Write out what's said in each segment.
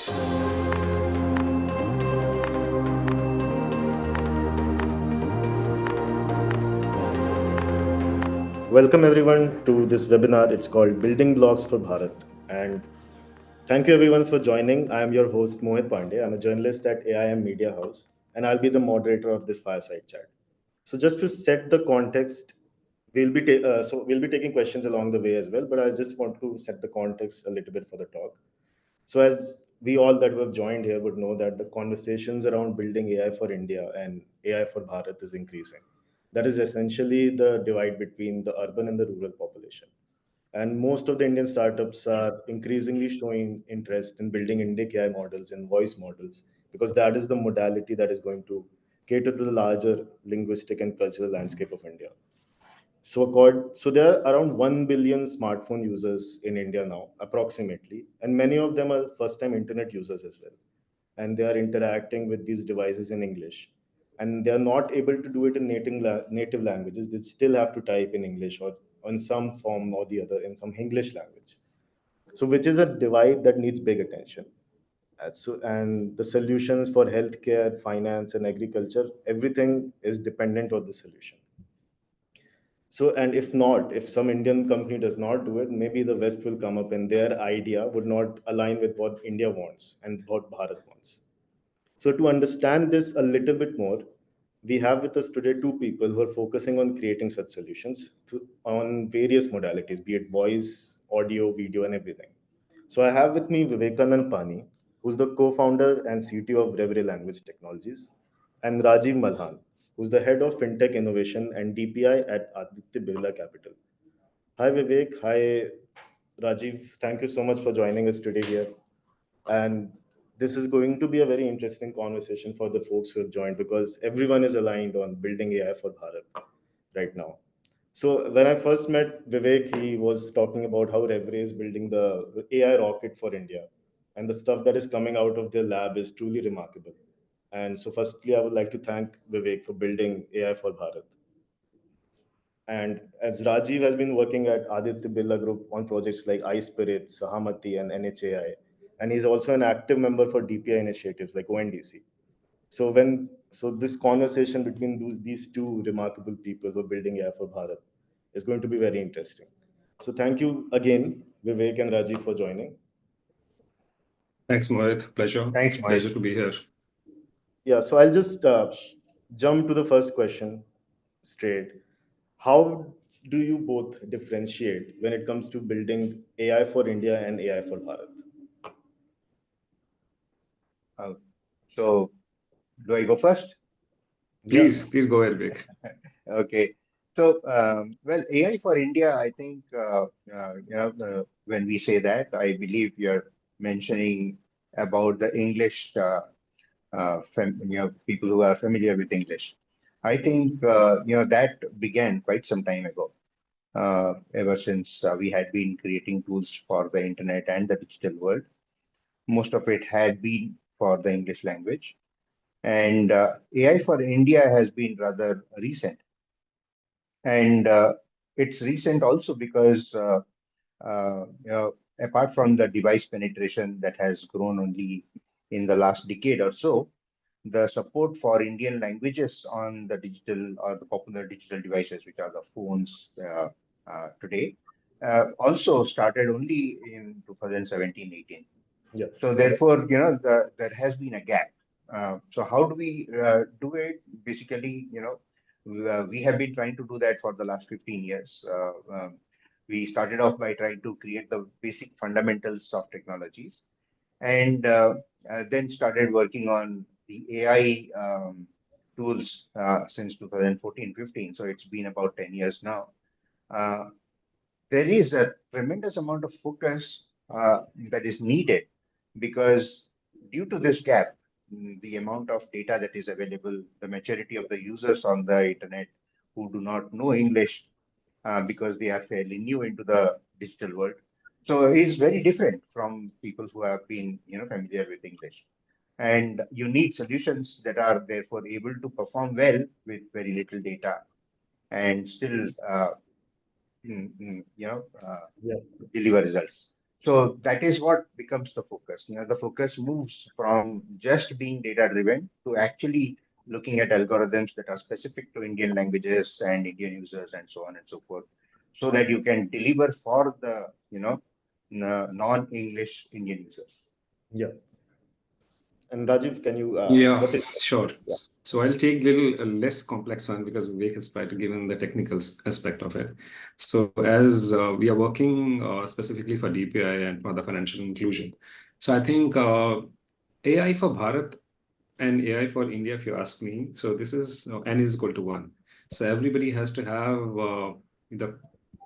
Welcome everyone to this webinar. It's called Building Blocks for Bharat. And thank you everyone for joining. I am your host Mohit Pandey. I'm a journalist at AIM Media House, and I'll be the moderator of this fireside chat. So just to set the context, we'll be taking questions along the way as well. But I just want to set the context a little bit for the talk. So, as we all that have joined here would know, that the conversations around building AI for India and AI for Bharat is increasing. That is essentially the divide between the urban and the rural population. And most of the Indian startups are increasingly showing interest in building Indic AI models and voice models because that is the modality that is going to cater to the larger linguistic and cultural landscape of India. So there are around 1 billion smartphone users in India now, approximately, and many of them are first-time internet users as well. And they are interacting with these devices in English, and they are not able to do it in native languages. They still have to type in English or in some form or the other in some English language. So, which is a divide that needs big attention. And the solutions for healthcare, finance, and agriculture, everything is dependent on the solution. So, and if not, if some Indian company does not do it, maybe the West will come up and their idea would not align with what India wants and what Bharat wants. So, to understand this a little bit more, we have with us today two people who are focusing on creating such solutions on various modalities, be it voice, audio, video, and everything. So, I have with me Vivekanand Pani, who's the co founder and CTO of Reverie Language Technologies, and Rajiv Malhan, who's the head of FinTech Innovation and DPI at Aditya Birla Capital. Hi, Vivek. Hi, Rajiv. Thank you so much for joining us today here. And this is going to be a very interesting conversation for the folks who have joined because everyone is aligned on building AI for Bharat right now. So when I first met Vivek, he was talking about how Revre is building the AI rocket for India, and the stuff that is coming out of their lab is truly remarkable. And so, firstly, I would like to thank Vivek for building AI for Bharat. And as Rajiv has been working at Aditya Birla Group on projects like iSpirit, Sahamati, and NHAI, and he's also an active member for DPI initiatives like ONDC. So this conversation between these two remarkable people who are building AI for Bharat is going to be very interesting. So thank you again, Vivek and Rajiv, for joining. Thanks, Mohit. Pleasure. Thanks, Mohit. Pleasure to be here. Yeah, so I'll just jump to the first question straight. How do you both differentiate when it comes to building AI for India and AI for Bharat? Uh, so, do I go first? Yeah. Please go ahead, Vic. Okay. So, well, AI for India, I think, when we say that, I believe you're mentioning about the English, people who are familiar with English. I think, that began quite some time ago, ever since we had been creating tools for the internet and the digital world. Most of it had been for the English language. And AI for India has been rather recent. And it's recent also because, apart from the device penetration that has grown only in the last decade or so, the support for Indian languages on the digital or the popular digital devices, which are the phones today, also started only in 2017-18. Yeah. So therefore, there has been a gap. So how do we do it? Basically, we have been trying to do that for the last 15 years. We started off by trying to create the basic fundamentals of technologies, and then started working on the AI tools since 2014-15. So it's been about 10 years now. Uh, there is a tremendous amount of focus that is needed because due to this gap, the amount of data that is available, the maturity of the users on the internet who do not know English because they are fairly new into the digital world. So it is very different from people who have been, familiar with English. And you need solutions that are therefore able to perform well with very little data and still mm, mm, you know, uh, Yeah. deliver results. So that is what becomes the focus. The focus moves from just being data driven to actually looking at algorithms that are specific to Indian languages and Indian users and so on and so forth, so that you can deliver for the non-English Indian users. Yeah. And Rajiv, can you, Yeah, what is, sure. yeah, So I'll take little less complex one because Vivek has tried to give in the technical aspect of it. So as we are working specifically for DPI and for the financial inclusion. So I think AI for Bharat and AI for India, if you ask me, so this is N is equal to 1. So everybody has to have the,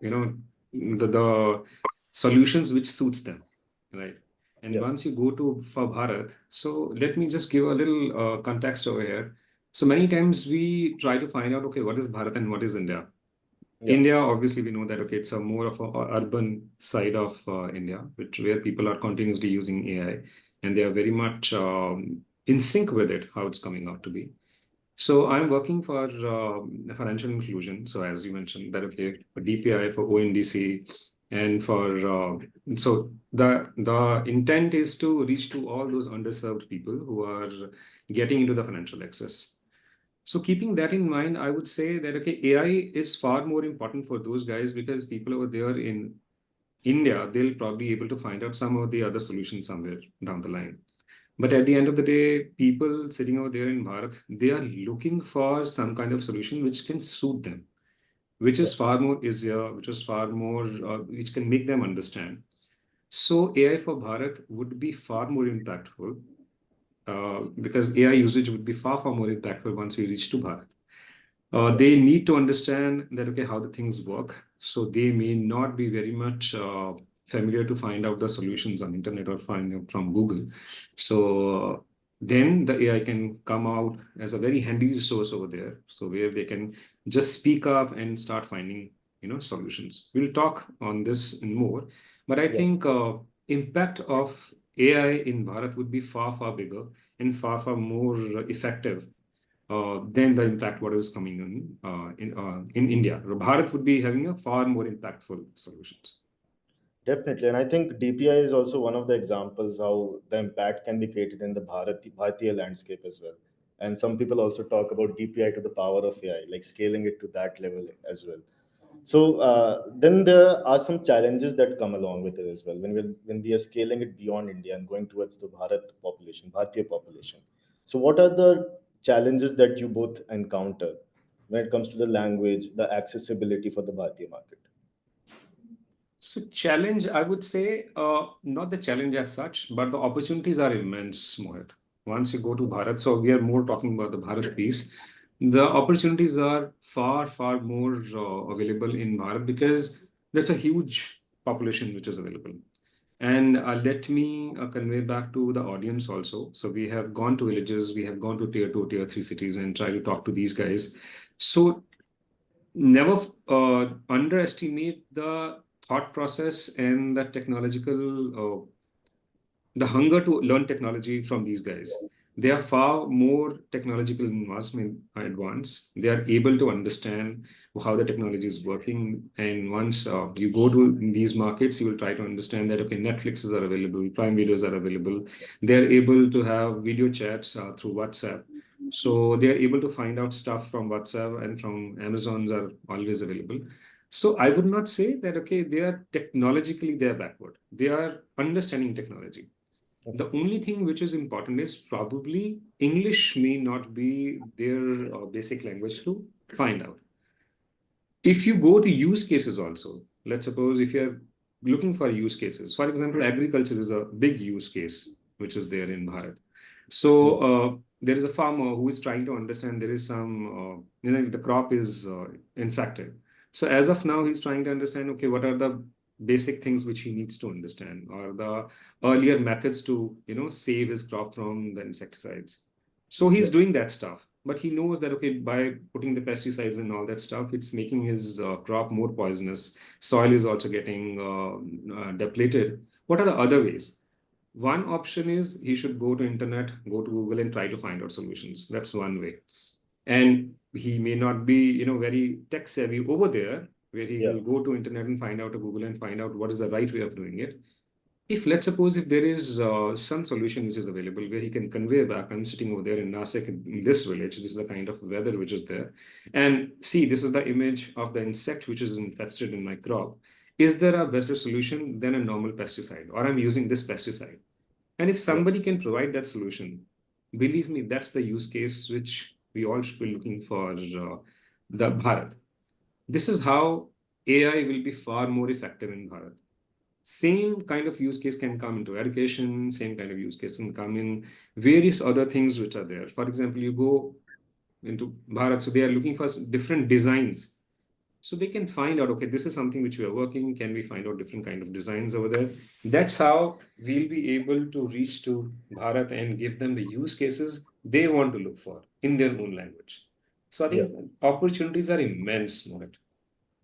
you know, the solutions which suits them, right? And yeah, once you go to for Bharat, so let me just give a little context over here. So many times we try to find out, okay, what is Bharat and what is India? yeah, India, obviously, we know that okay, it's a more of a urban side of India, which where people are continuously using AI, and they are very much in sync with it, how it's coming out to be. So I'm working for financial inclusion. So as you mentioned, that okay, for DPI, for ONDC, and for so the intent is to reach to all those underserved people who are getting into the financial access. So keeping that in mind, I would say that okay, AI is far more important for those guys because people over there in India, they'll probably be able to find out some of the other solutions somewhere down the line. But at the end of the day, people sitting over there in Bharat, they are looking for some kind of solution which can suit them, which yeah, is far more easier, which is far more, which can make them understand. So AI for Bharat would be far more impactful because AI usage would be far, far more impactful once we reach to Bharat. yeah, They need to understand that okay how the things work, so they may not be very much familiar to find out the solutions on internet or find out from Google. So then the AI can come out as a very handy resource over there, so where they can just speak up and start finding solutions. We'll talk on this and more, but I yeah. think impact of AI in Bharat would be far, far bigger and far, far more effective than the impact what is coming in India. Bharat would be having a far more impactful solutions. Definitely. And I think DPI is also one of the examples how the impact can be created in the Bharatiya landscape as well. And some people also talk about DPI to the power of AI, like scaling it to that level as well. So then there are some challenges that come along with it as well when we are scaling it beyond India and going towards the Bharatiya population. So what are the challenges that you both encounter when it comes to the language, the accessibility for the Bharatiya market? So challenge, I would say, not the challenge as such, but the opportunities are immense, Mohit. Once you go to Bharat, so we are more talking about the Bharat piece. The opportunities are far, far more available in Bharat because there's a huge population which is available. And let me convey back to the audience also. So we have gone to villages, we have gone to tier two, tier three cities and try to talk to these guys. So never underestimate the thought process and the technological the hunger to learn technology from these guys. They are far more technological advanced. They are able to understand how the technology is working. And once you go to these markets, you will try to understand that, okay, Netflixes are available, Prime videos are available. They're able to have video chats through WhatsApp. So they are able to find out stuff from WhatsApp and from Amazons are always available. So I would not say that, okay, they are technologically, they are backward. They are understanding technology. The Okay. only thing which is important is probably English may not be their basic language to find out. If you go to use cases also, let's suppose if you're looking for use cases, for example, agriculture is a big use case which is there in Bharat. So Yeah, there is a farmer who is trying to understand there is some, the crop is infected. So as of now, he's trying to understand, okay, what are the basic things which he needs to understand, or the earlier methods to, save his crop from the insecticides. So he's yeah, doing that stuff, but he knows that, okay, by putting the pesticides and all that stuff, it's making his crop more poisonous. Soil is also getting depleted. What are the other ways? One option is he should go to internet, go to Google and try to find out solutions. That's one way. And he may not be, very tech savvy over there, where he yeah, will go to internet and find out to Google and find out what is the right way of doing it. If let's suppose if there is some solution which is available where he can convey back, I'm sitting over there in Nasik in this village, this is the kind of weather which is there, and see, this is the image of the insect which is infested in my crop. Is there a better solution than a normal pesticide, or I'm using this pesticide? And if Yeah. somebody can provide that solution, believe me, that's the use case which we all should be looking for the Bharat. This is how AI will be far more effective in Bharat. Same kind of use case can come into education, same kind of use case can come in various other things which are there. For example, you go into Bharat, so they are looking for different designs. So they can find out, okay, this is something which we are working. Can we find out different kind of designs over there? That's how we'll be able to reach to Bharat and give them the use cases they want to look for in their own language. So I Yeah. think opportunities are immense, Mohit.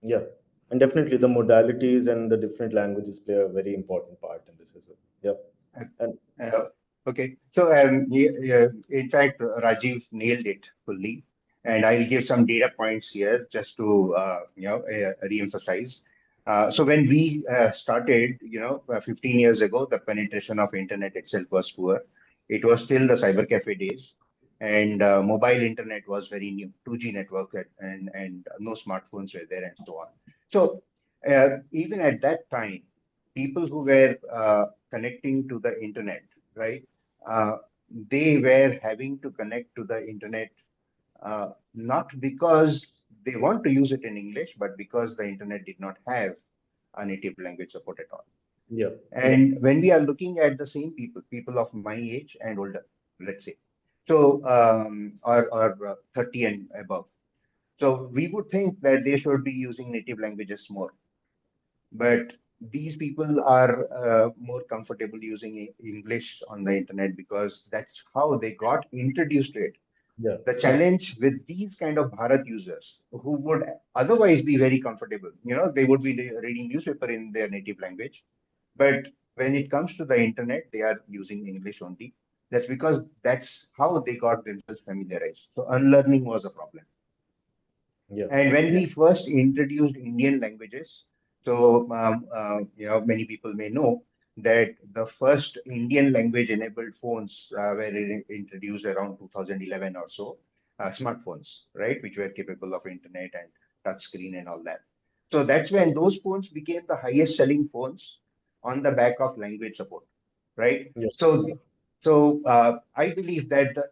Yeah. And definitely the modalities and the different languages play a very important part in this as well. Yeah. Uh, And okay, so in fact, Rajiv nailed it fully, and I'll give some data points here just to re-emphasize. So when we started, 15 years ago, the penetration of internet itself was poor. It was still the cyber cafe days, and mobile internet was very new, 2G network, and no smartphones were there, and so on. So even at that time, people who were connecting to the internet, right? Uh, they were having to connect to the internet not because they want to use it in English, but because the internet did not have a native language support at all. yeah. And when we are looking at the same people, people of my age and older, let's say, so or 30 and above, so we would think that they should be using native languages more, but these people are more comfortable using English on the internet because that's how they got introduced to it. Yeah. The challenge with these kind of Bharat users who would otherwise be very comfortable, they would be reading newspaper in their native language, but when it comes to the internet, they are using English only. That's because that's how they got themselves familiarized. So unlearning was a problem. Yeah. And when we first introduced Indian languages, so many people may know that the first Indian language-enabled phones were introduced around 2011 or so, smartphones, right, which were capable of internet and touch screen and all that. So that's when those phones became the highest-selling phones on the back of language support, right? Yeah. So I believe that the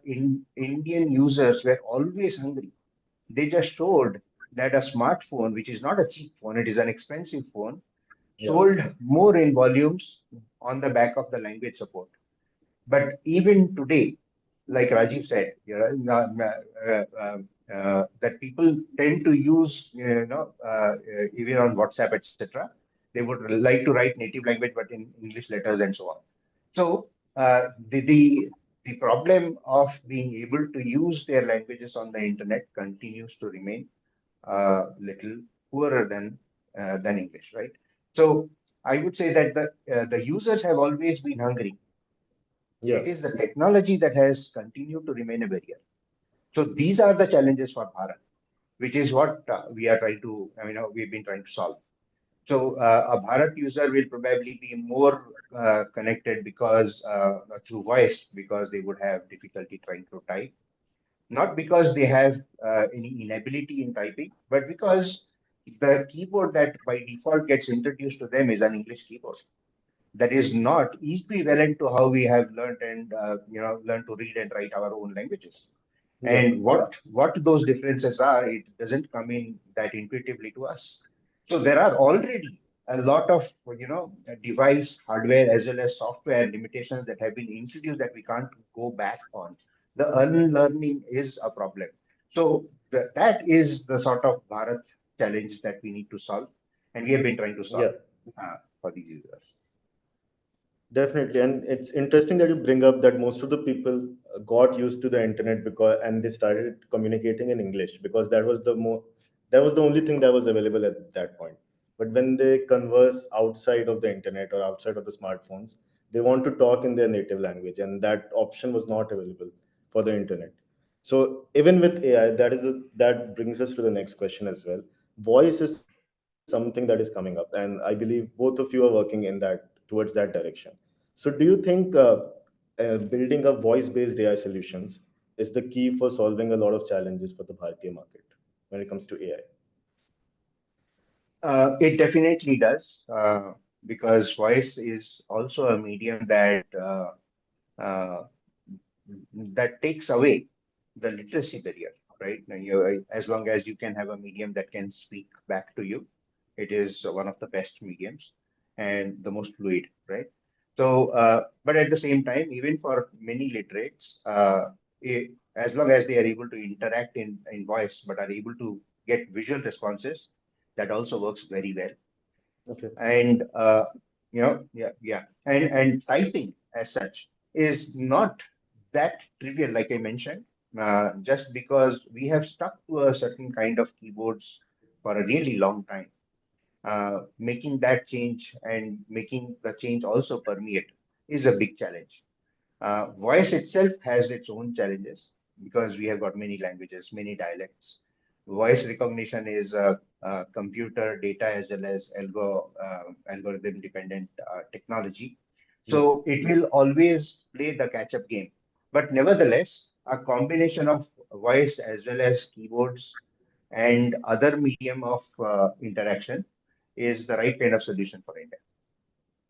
Indian users were always hungry. They just showed that a smartphone, which is not a cheap phone, it is an expensive phone, Yeah. sold more in volumes on the back of the language support. But even today, like Rajiv said, that people tend to use, even on WhatsApp, etc. They would like to write native language, but in English letters and so on. So the problem of being able to use their languages on the internet continues to remain little poorer than English, right? So I would say that the users have always been hungry. Yeah. It is the technology that has continued to remain a barrier. So these are the challenges for Bharat, which is what we are trying to, we've been trying to solve. So a Bharat user will probably be more connected because through voice, because they would have difficulty trying to type, not because they have any inability in typing, but because the keyboard that by default gets introduced to them is an English keyboard that is not equivalent to how we have learned and learned to read and write our own languages. Yeah. And what those differences are, it doesn't come in that intuitively to us. So there are already a lot of device hardware as well as software limitations that have been introduced that we can't go back on. The unlearning is a problem. So that is the sort of Bharat challenge that we need to solve, and we have been trying to Yeah. solve for these users. Definitely, and it's interesting that you bring up that most of the people got used to the internet because and they started communicating in English because that was the only thing that was available at that point. But when they converse outside of the internet or outside of the smartphones, they want to talk in their native language, and that option was not available for the internet. So even with AI, that brings us to the next question as well. Voice is something that is coming up, and I believe both of you are working in that field. towards that direction. So, do you think building a voice-based AI solutions is the key for solving a lot of challenges for the Bharatiya market when it comes to AI? It definitely does, because voice is also a medium uh, that takes away the literacy barrier, right? Now, as long as you can have a medium that can speak back to you, it is one of the best mediums and the most fluid, right? So, but at the same time, even for many literates, as long as they are able to interact in voice, but are able to get visual responses, that also works very well. Okay. And yeah, and typing as such is not that trivial, like I mentioned, just because we have stuck to a certain kind of keyboards for a really long time. Making that change and making the change also permeate is a big challenge. Voice itself has its own challenges because we have got many languages, many dialects. Voice recognition is a computer data as well as algorithm dependent technology. Yeah. So it will always play the catch up game. But nevertheless, a combination of voice as well as keyboards and other medium of interaction is the right kind of solution for India.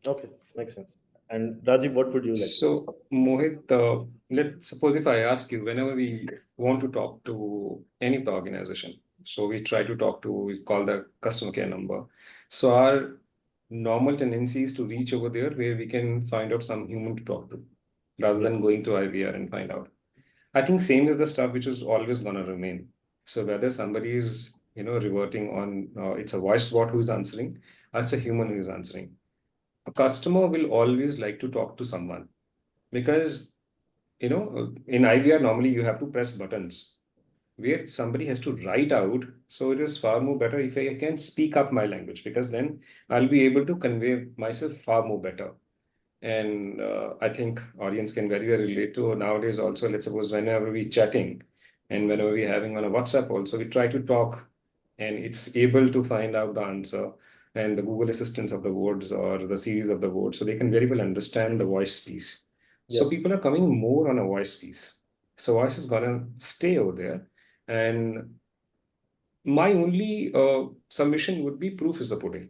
Okay, makes sense. And Rajiv, what would you like to say? So, Mohit, let's suppose if I ask you, whenever we want to talk to any of the organization, so we try to talk to, we call the customer care number. So our normal tendency is to reach over there where we can find out some human to talk to, rather Yeah. than going to IVR and find out. I think same is the stuff which is always gonna remain. So whether somebody is, reverting on, it's a voice bot who is answering, or it's a human who is answering. A customer will always like to talk to someone because in IVR normally you have to press buttons where somebody has to write out. So it is far more better if I can speak up my language because then I'll be able to convey myself far more better. And I think audience can very well relate to nowadays also. Let's suppose whenever we chatting and whenever we having on a WhatsApp also, we try to talk and it's able to find out the answer and the Google assistance of the words or the series of the words. So they can very well understand the voice piece. So Yes. people are coming more on a voice piece. So voice is gonna stay over there. And my only submission would be proof is the pudding.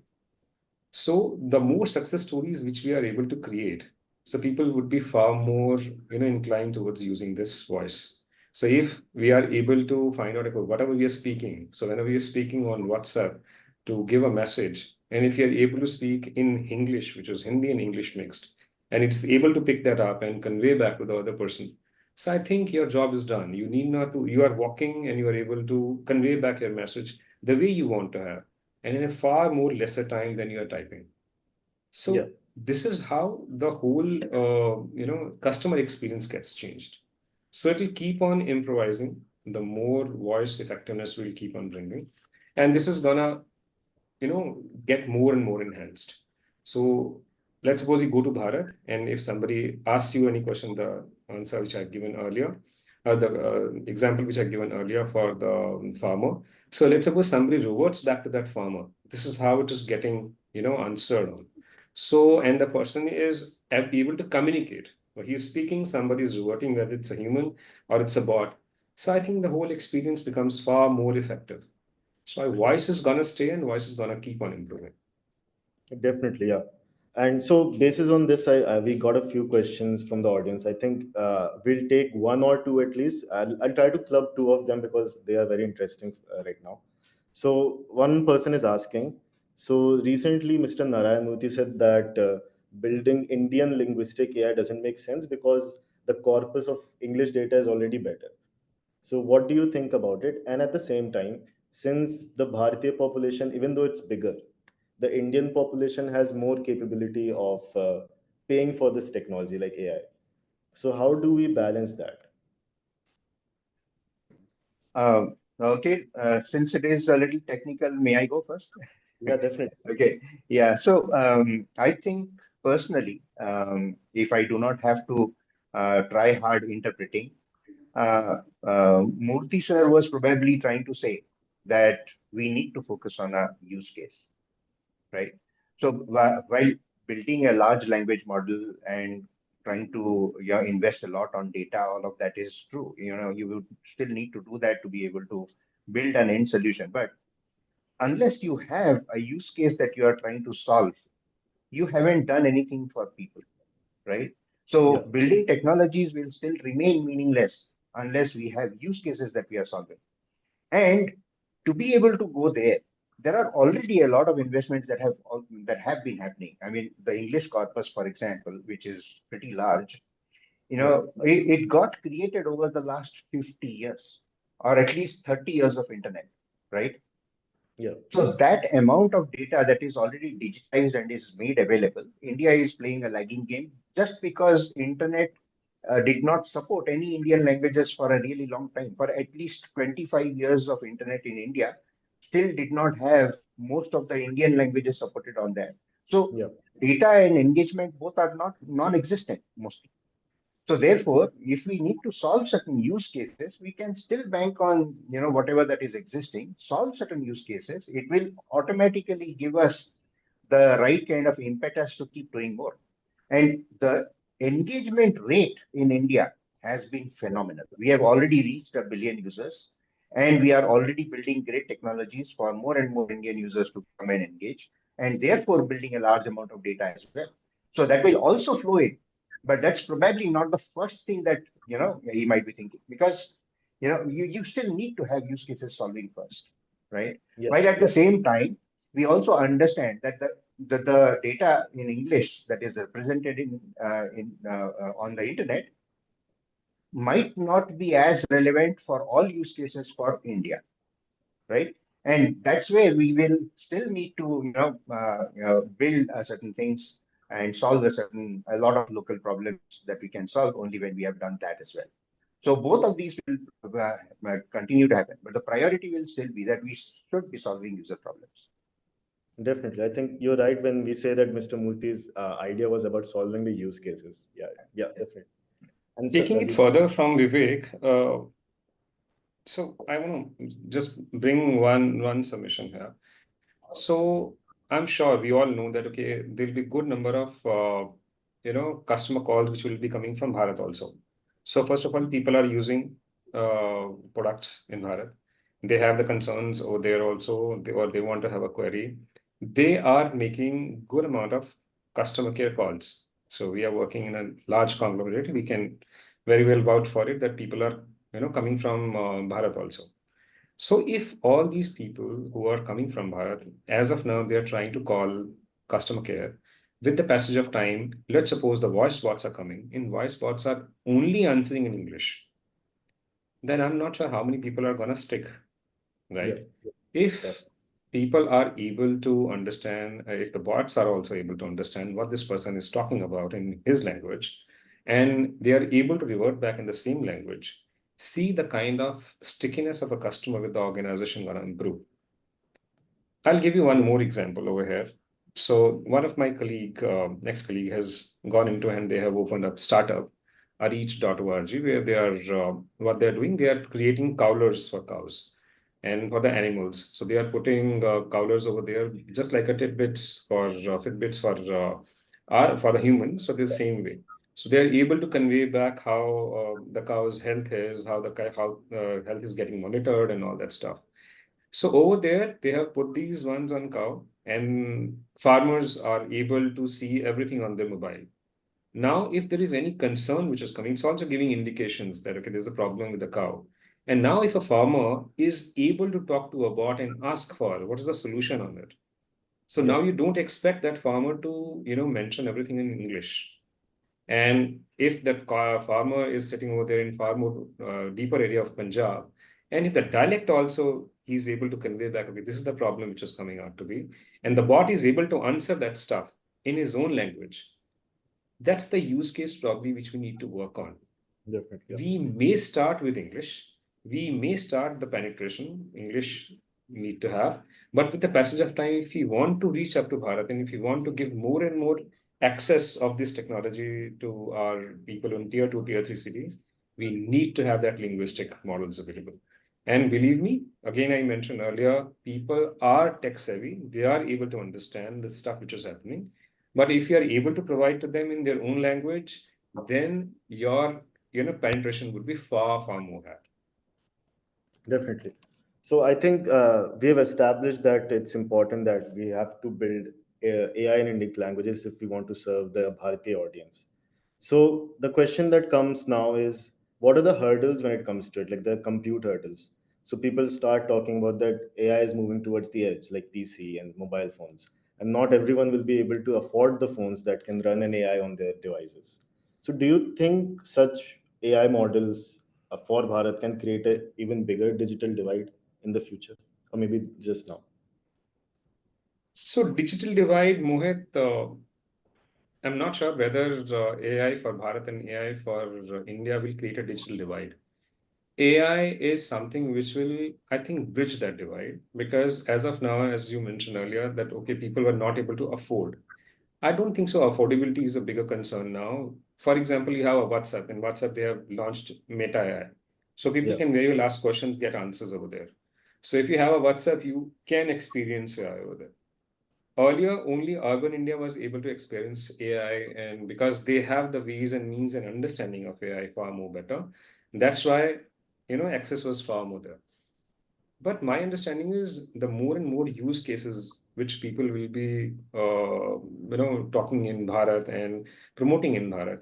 So the more success stories which we are able to create, so people would be far more, inclined towards using this voice. So if we are able to find out about whatever we are speaking, so whenever we are speaking on WhatsApp to give a message, and if you are able to speak in English, which is Hindi and English mixed, and it's able to pick that up and convey back to the other person. So I think your job is done. You need not to, you are walking and you are able to convey back your message the way you want to have and in a far more lesser time than you are typing. Yeah. So this is how the whole customer experience gets changed. So it will keep on improvising. The more voice effectiveness will keep on bringing, and this is gonna get more and more enhanced. So let's suppose you go to Bharat, and if somebody asks you any question, the answer which I've given earlier, the example which I've given earlier for the farmer. So let's suppose somebody reverts back to that farmer. This is how it is getting, answered on. So, and the person is able to communicate. Or he's speaking, somebody is reverting, whether it's a human or it's a bot. So I think the whole experience becomes far more effective. So my voice is gonna stay and voice is gonna keep on improving. Definitely, yeah. And so, basis on this, we got a few questions from the audience. I think we'll take one or two at least. I'll try to club two of them because they are very interesting right now. So, one person is asking. So, recently, Mr. Narayan Murthy said that building Indian linguistic AI doesn't make sense because the corpus of English data is already better. So, what do you think about it? And at the same time, since the Bharatiya population, even though it's bigger, the Indian population has more capability of paying for this technology like AI. So, how do we balance that? Okay, since it is a little technical, may I go first? Yeah, definitely. Okay, yeah. So I think personally, if I do not have to try hard interpreting, Murthy sir was probably trying to say that we need to focus on a use case, right? So while building a large language model and trying to invest a lot on data, all of that is true. You would still need to do that to be able to build an end solution. But unless you have a use case that you are trying to solve, you haven't done anything for people, right? So Yeah. building technologies will still remain meaningless unless we have use cases that we are solving. And to be able to go there, there are already a lot of investments that have been happening. I mean, the English corpus, for example, which is pretty large, Yeah. it got created over the last 50 years, or at least 30 years of internet, right? Yeah. So that amount of data that is already digitized and is made available, India is playing a lagging game just because internet did not support any Indian languages for a really long time. For at least 25 years of internet in India, still did not have most of the Indian languages supported on that. So Yeah. data and engagement both are not non-existent mostly. So therefore, if we need to solve certain use cases, we can still bank on whatever that is existing, solve certain use cases. It will automatically give us the right kind of impetus to keep doing more. And the engagement rate in India has been phenomenal. We have already reached 1 billion users, and we are already building great technologies for more and more Indian users to come and engage, and therefore building a large amount of data as well. So that will also flow in, but that's probably not the first thing that he might be thinking, because you still need to have use cases solving first, right? Yeah. While at Yeah. the same time, we also understand that the data in English that is represented on the internet might not be as relevant for all use cases for India, right? And that's where we will still need to build certain things and solve a lot of local problems that we can solve only when we have done that as well. So both of these will continue to happen, but the priority will still be that we should be solving user problems. Definitely. I think you're right when we say that Mr. Murthy's idea was about solving the use cases. Yeah. Yeah, definitely. And so, Taking it Rajesh. further from Vivek, so I want to just bring one submission here. So I'm sure we all know that okay, there'll be good number of customer calls which will be coming from Bharat also. So first of all, people are using products in Bharat. They have the concerns over there also, or they want to have a query. They are making good amount of customer care calls. So we are working in a large conglomerate. We can very well vouch for it that people are coming from Bharat also. So if all these people who are coming from Bharat, as of now, they are trying to call customer care, with the passage of time, let's suppose the voice bots are coming, and voice bots are only answering in English, then I'm not sure how many people are gonna stick, Yeah. right? Yeah. If people are able to understand, if the bots are also able to understand what this person is talking about in his language, and they are able to revert back in the same language, see the kind of stickiness of a customer with the organization gonna improve. I'll give you one Yeah. more example over here. So one of my ex-colleague has gone into and they have opened up startup, reach.org, where they are, what they're doing, they are creating cowlers for cows and for the animals. So they are putting cowlers over there, just like a tidbits for Fitbits for the human. So the same way. So they are able to convey back how the cow's health is, how health is getting monitored and all that stuff. So over there, they have put these ones on cow, and farmers are able to see everything on their mobile. Now, if there is any concern which is coming, it's also giving indications that okay, there's a problem with the cow. And now, if a farmer is able to talk to a bot and ask for what is the solution on it, so Yeah. now you don't expect that farmer to mention everything in English. And if that farmer is sitting over there in far more deeper area of Punjab, and if the dialect also he's able to convey back, okay, this is the problem which is coming out to be, and the bot is able to answer that stuff in his own language, that's the use case probably which we need to work on. Definitely. Yeah. We may start with English. We may start the penetration. English we need to have. But with the passage of time, if we want to reach up to Bharat and if we want to give more and more access of this technology to our people in tier 2, tier 3 cities, we need to have that linguistic models available. And believe me, again, I mentioned earlier, people are tech savvy. They are able to understand the stuff which is happening. But if you are able to provide to them in their own language, then your penetration would be far, far more higher. Definitely. So I think we have established that it's important that we have to build AI in Indic languages if we want to serve the Bharatiya audience. So the question that comes now is, what are the hurdles when it comes to it, like the compute hurdles? So people start talking about that AI is moving towards the edge, like PC and mobile phones, and not everyone will be able to afford the phones that can run an AI on their devices. So do you think such AI models for Bharat can create an even bigger digital divide in the future, or maybe just now? So digital divide, Mohit, I'm not sure whether AI for Bharat and AI for India will create a digital divide. AI is something which will, I think, bridge that divide because as of now, as you mentioned earlier, that okay, people were not able to afford. I don't think so. Affordability is a bigger concern now. For example, you have a WhatsApp. In WhatsApp, they have launched Meta AI. So people Yeah, can very well ask questions, get answers over there. So if you have a WhatsApp, you can experience AI over there. Earlier, only urban India was able to experience AI, and because they have the ways and means and understanding of AI far more better, that's why access was far more there. But my understanding is the more and more use cases which people will be talking in Bharat and promoting in Bharat,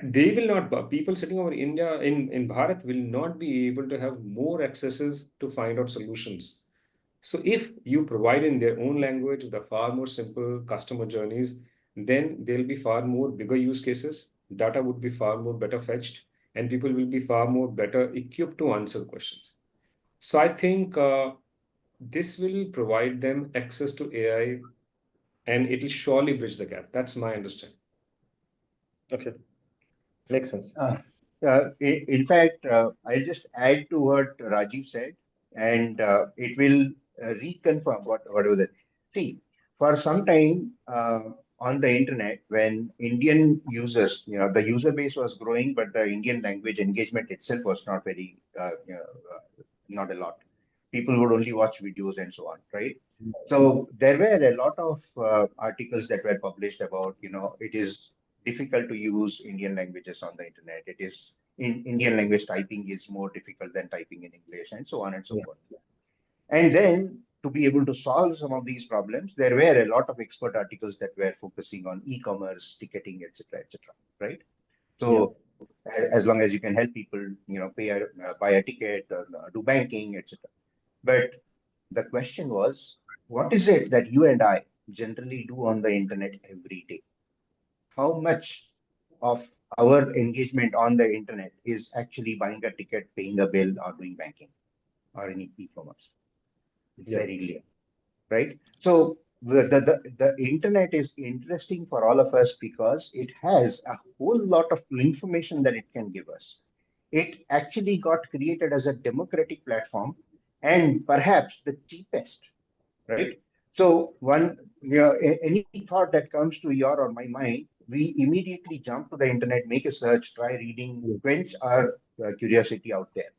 they will not. People sitting over India in Bharat will not be able to have more accesses to find out solutions. So if you provide in their own language the far more simple customer journeys, then there'll be far more bigger use cases. Data would be far more better fetched, and people will be far more better equipped to answer questions. So I think this will provide them access to AI, and it will surely bridge the gap. That's my understanding. okay, makes sense. Uh, in fact, I'll just add to what Rajiv said, and it will reconfirm what was it. See, for some time on the internet, when Indian users, the user base was growing, but the Indian language engagement itself was not very, not a lot. People would only watch videos and so on, right? So there were a lot of articles that were published about, it is difficult to use Indian languages on the internet. It is in Indian language typing is more difficult than typing in English, and so on and so Yeah, forth. And then to be able to solve some of these problems, there were a lot of expert articles that were focusing on e-commerce, ticketing, etc., right? yeah, So as long as you can help people, buy a ticket, or, do banking, etc. But the question was, what is it that you and I generally do on the internet every day? How much of our engagement on the internet is actually buying a ticket, paying a bill, or doing banking or any e-commerce? yeah, Very little, right? So the internet is interesting for all of us because it has a whole lot of information that it can give us. It actually got created as a democratic platform and perhaps the cheapest, right? So any thought that comes to your or my mind, we immediately jump to the internet, make a search, try reading, yeah. quench our curiosity out there.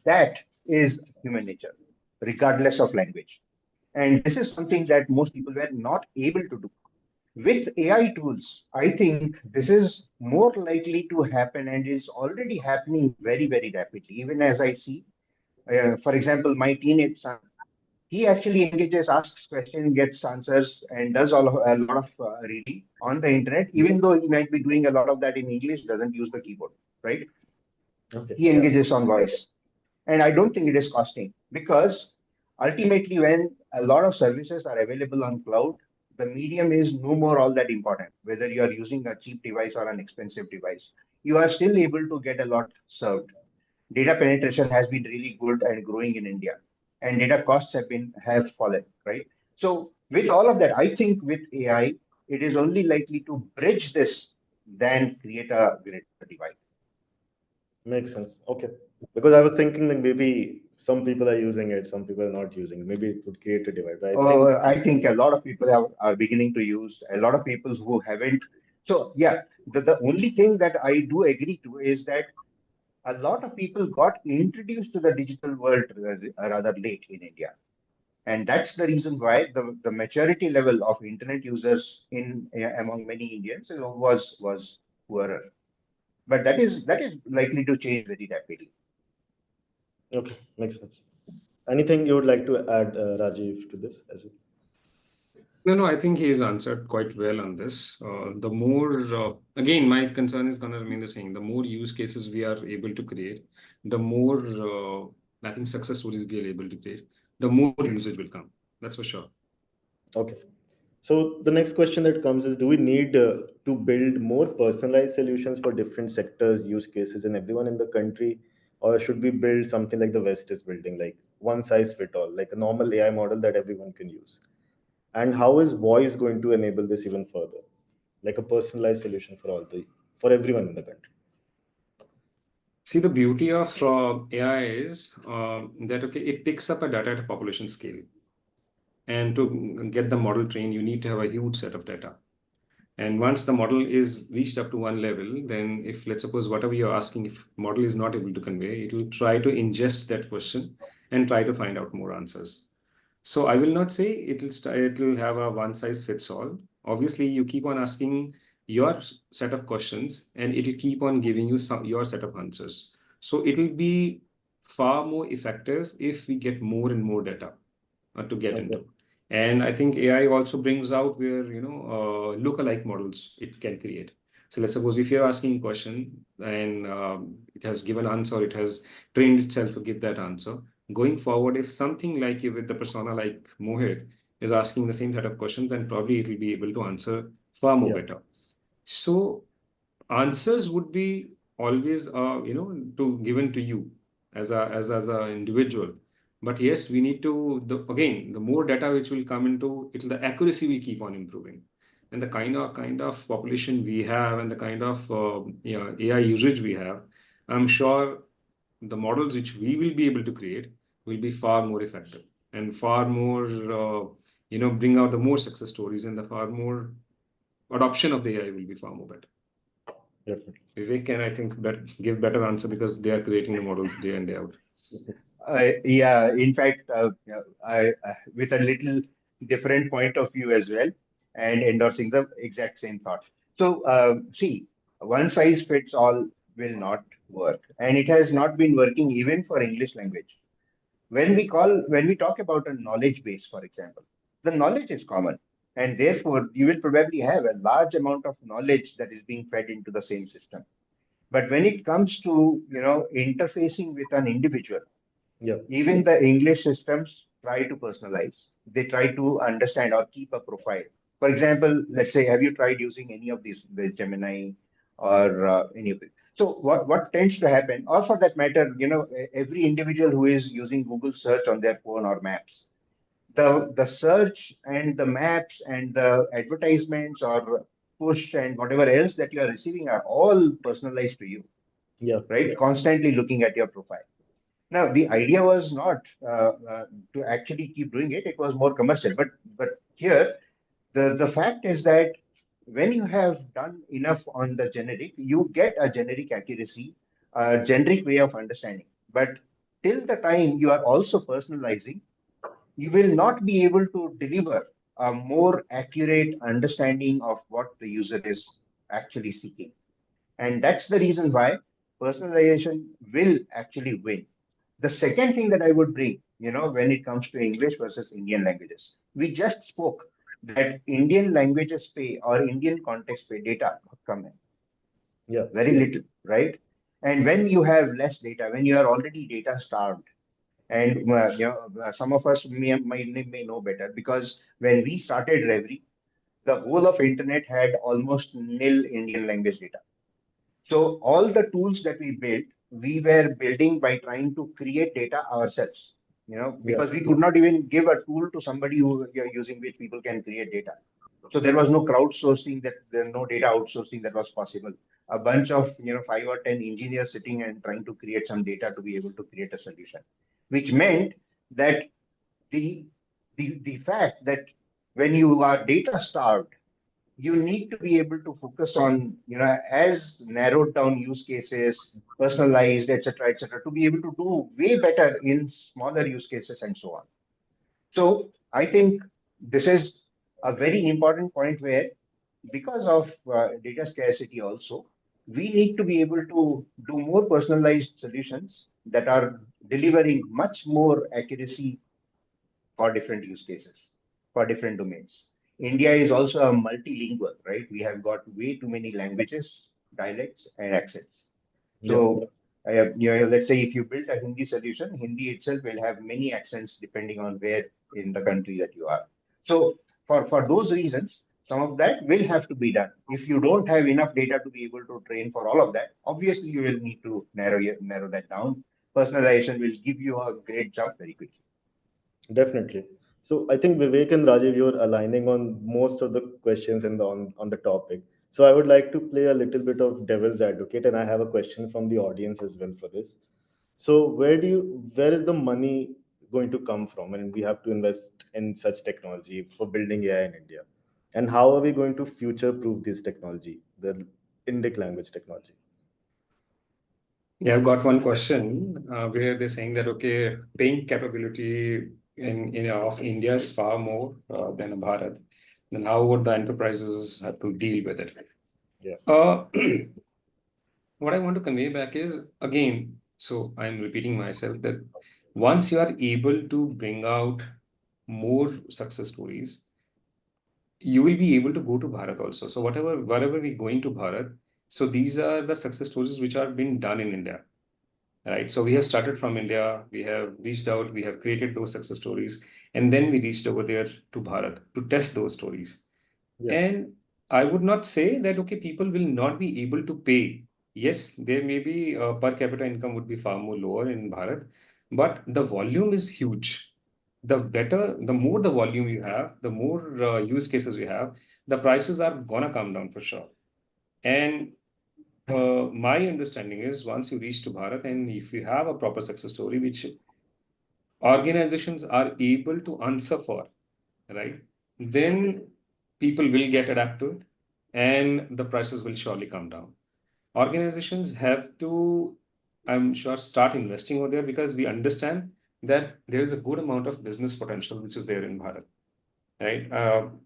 That is human nature, regardless of language. And this is something that most people were not able to do. With AI tools, I think this is more likely to happen and is already happening very, very rapidly. Even as I see, for example, my teenage son, he actually engages, asks questions, gets answers, and does a lot of reading on the internet, even though he might be doing a lot of that in English, doesn't use the keyboard, right? Okay, He yeah, engages on voice. And I don't think it is costing because ultimately, when a lot of services are available on cloud, the medium is no more all that important. Whether you are using a cheap device or an expensive device, you are still able to get a lot served. Data penetration has been really good and growing in India, and data costs have fallen, right? So with all of that, I think with AI, it is only likely to bridge this than create a greater divide. makes sense. Okay, because I was thinking that maybe some people are using it, some people are not using it. Maybe it would create a divide. But I think, I think a lot of people are beginning to use, a lot of people who haven't. So, yeah, the only thing that I do agree to is that a lot of people got introduced to the digital world rather late in India. And that's the reason why the maturity level of internet users in among many Indians was poorer. But that is likely to change very rapidly. Okay, makes sense. Anything you would like to add, Rajiv, to this as well? No, I think he has answered quite well on this. The more, again, my concern is going to remain the same. The more use cases we are able to create, the more, I think, success stories we are able to create, the more usage will come. That's for sure. Okay. So the next question that comes is, do we need to build more personalized solutions for different sectors, use cases, and everyone in the country? Or should we build something like the West is building, like one size fit all, like a normal AI model that everyone can use? And how is voice going to enable this even further? Like a personalized solution for everyone in the country. See, the beauty of AI is that, okay, it picks up a data at a population scale. And to get the model trained, you need to have a huge set of data. And once the model is reached up to one level, then if let's suppose whatever you're asking, if model is not able to convey, it will try to ingest that question and try to find out more answers. So I will not say it will have a one size fits all. Obviously, you keep on asking your set of questions, and it will keep on giving you your set of answers. So it will be far more effective if we get more and more data to get Okay. into. And I think AI also brings out where, lookalike models it can create. So let's suppose if you're asking a question and it has given answer, it has trained itself to give that answer. Going forward, if something like you with the persona like Mohit is asking the same set of questions, then probably it will be able to answer far more Yeah. better. So answers would be always to given to you as a individual, but yes, we need to again, the more data which will come into it, the accuracy will keep on improving, and the kind of population we have and the kind of AI usage we have, I'm sure the models which we will be able to create will be far more effective and far more bring out the more success stories, and the far more adoption of the AI will be far more better. Definitely. Vivek can, I think, give better answer because they are creating the models day in day out. Yeah, in fact, with a little different point of view as well, and endorsing the exact same thought. So, see, one size fits all will not work, and it has not been working even for English language. When we talk about a knowledge base, for example, the knowledge is common, and therefore you will probably have a large amount of knowledge that is being fed into the same system. But when it comes to interfacing with an individual, Yeah. even the English systems try to personalize. They try to understand or keep a profile. For example, let's say, have you tried using any of these, the Gemini or any of it? So what tends to happen, or for that matter, every individual who is using Google search on their phone or maps, the search and the maps and the advertisements or push and whatever else that you are receiving are all personalized to you, Yeah. right? Constantly looking at your profile. Now, the idea was not to actually keep doing it; it was more commercial. But here, the fact is that when you have done enough on the generic, you get a generic accuracy, a generic way of understanding. But till the time you are also personalizing, you will not be able to deliver a more accurate understanding of what the user is actually seeking. And that's the reason why personalization will actually win. The second thing that I would bring, when it comes to English versus Indian languages, we just spoke that Indian languages pay or Indian context pay data come in Yeah. very little, right? And when you have less data, when you are already data starved, and some of us may know better because when we started Reverie, the whole of internet had almost nil Indian language data. So all the tools that we built, we were building by trying to create data ourselves, Yeah. because we could not even give a tool to somebody who using which people can create data. So there was no crowdsourcing, that there no data outsourcing that was possible. A bunch of 5 or 10 engineers sitting and trying to create some data to be able to create a solution, which meant that the the fact that when you are data starved, you need to be able to focus on as narrowed down use cases, personalized, etc., etc., to be able to do way better in smaller use cases and so on. So I think this is a very important point where, because of data scarcity also, we need to be able to do more personalized solutions that are delivering much more accuracy for different use cases, for different domains. India is also a multilingual, right? We have got way too many languages, dialects, and accents. Yeah, So, let's say if you build a Hindi solution, Hindi itself will have many accents depending on where in the country that you are. So, for those reasons, some of that will have to be done. If you don't have enough data to be able to train for all of that, obviously you will need to narrow that down. Personalization will give you a great jump very quickly. definitely. So I think Vivek and Rajiv, you're aligning on most of the questions in on the topic. So I would like to play a little bit of devil's advocate, and I have a question from the audience as well for this. So where is the money going to come from? And we have to invest in such technology for building AI in India. And how are we going to future proof this technology, the Indic language technology? Yeah, I've got one question where they're saying that okay, paying capability in of India is far more than Bharat. Then how would the enterprises have to deal with it? Yeah. Uh, what I want to convey back is again, so I'm repeating myself that once you are able to bring out more success stories, you will be able to go to Bharat also. So wherever we're going to Bharat, so these are the success stories which are being done in India. Right. So we have started from India, we have reached out, we have created those success stories, and then we reached over there to Bharat to test those stories. Yeah. And I would not say that, okay, people will not be able to pay. Yes, there may be per capita income would be far more lower in Bharat, but the volume is huge. The better, the more the volume you have, the more use cases you have, the prices are gonna come down for sure. And my understanding is once you reach to Bharat and if you have a proper success story, which organizations are able to answer for, right, then people will get adapted and the prices will surely come down. Organizations have to, I'm sure, start investing over there because we understand that there is a good amount of business potential which is there in Bharat, right?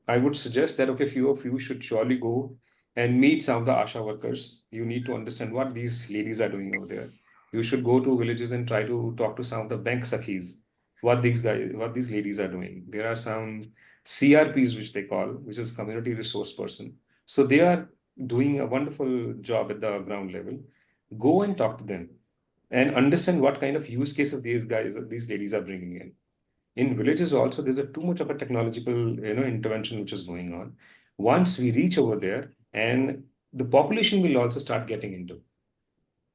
I would suggest that, okay, few of you should surely go and meet some of the ASHA workers. You need to understand what these ladies are doing over there. You should go to villages and try to talk to some of the bank sakhis, what these ladies are doing. There are some CRPs, which they call, which is community resource person. So they are doing a wonderful job at the ground level. Go and talk to them and understand what kind of use cases these ladies are bringing in. In villages also there's a too much of a technological intervention which is going on. Once we reach over there and the population will also start getting into,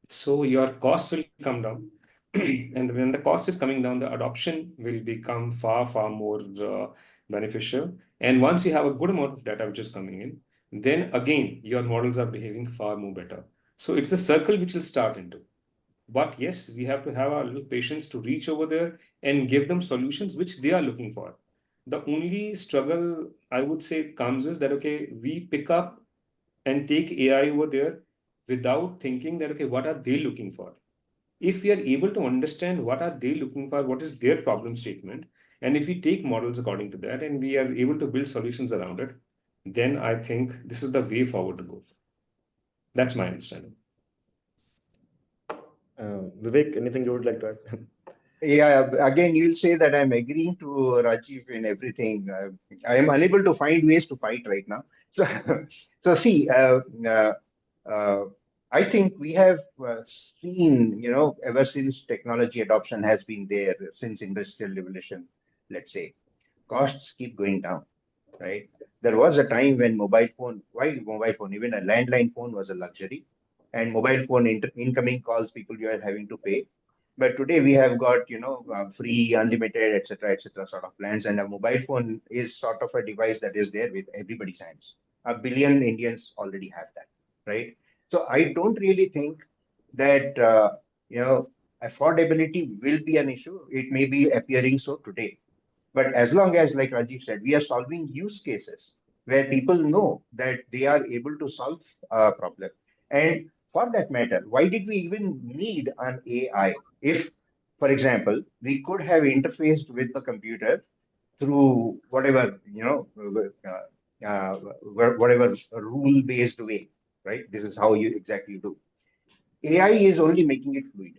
so your costs will come down. And when the cost is coming down, the adoption will become far more beneficial. And once you have a good amount of data which is coming in, then again your models are behaving far more better. So it's a circle which will start into. But yes, we have to have a little patience to reach over there and give them solutions which they are looking for. The only struggle I would say comes is that, okay, we pick up and take AI over there without thinking that, okay, what are they looking for? If we are able to understand what are they looking for, what is their problem statement, and if we take models according to that and we are able to build solutions around it, then I think this is the way forward to go. That's my understanding. Vivek, anything you would like to add? Yeah, again, you'll say that I'm agreeing to Rajiv in everything. I am unable to find ways to fight right now. So, so see, uh, uh, I think we have seen, ever since technology adoption has been there, since industrial revolution, let's say, costs keep going down, right? There was a time when why mobile phone, even a landline phone was a luxury, and mobile phone incoming calls, people you are having to pay. But today we have got, free, unlimited, etc., sort of plans, and a mobile phone is sort of a device that is there with everybody's hands. A billion Indians already have that, right? So I don't really think that affordability will be an issue. It may be appearing so today, but as long as, like Rajiv said, we are solving use cases where people know that they are able to solve a problem. And for that matter, why did we even need an AI? If, for example, we could have interfaced with the computer through whatever, whatever rule based way, right? This is how you exactly do. AI is only making it fluid.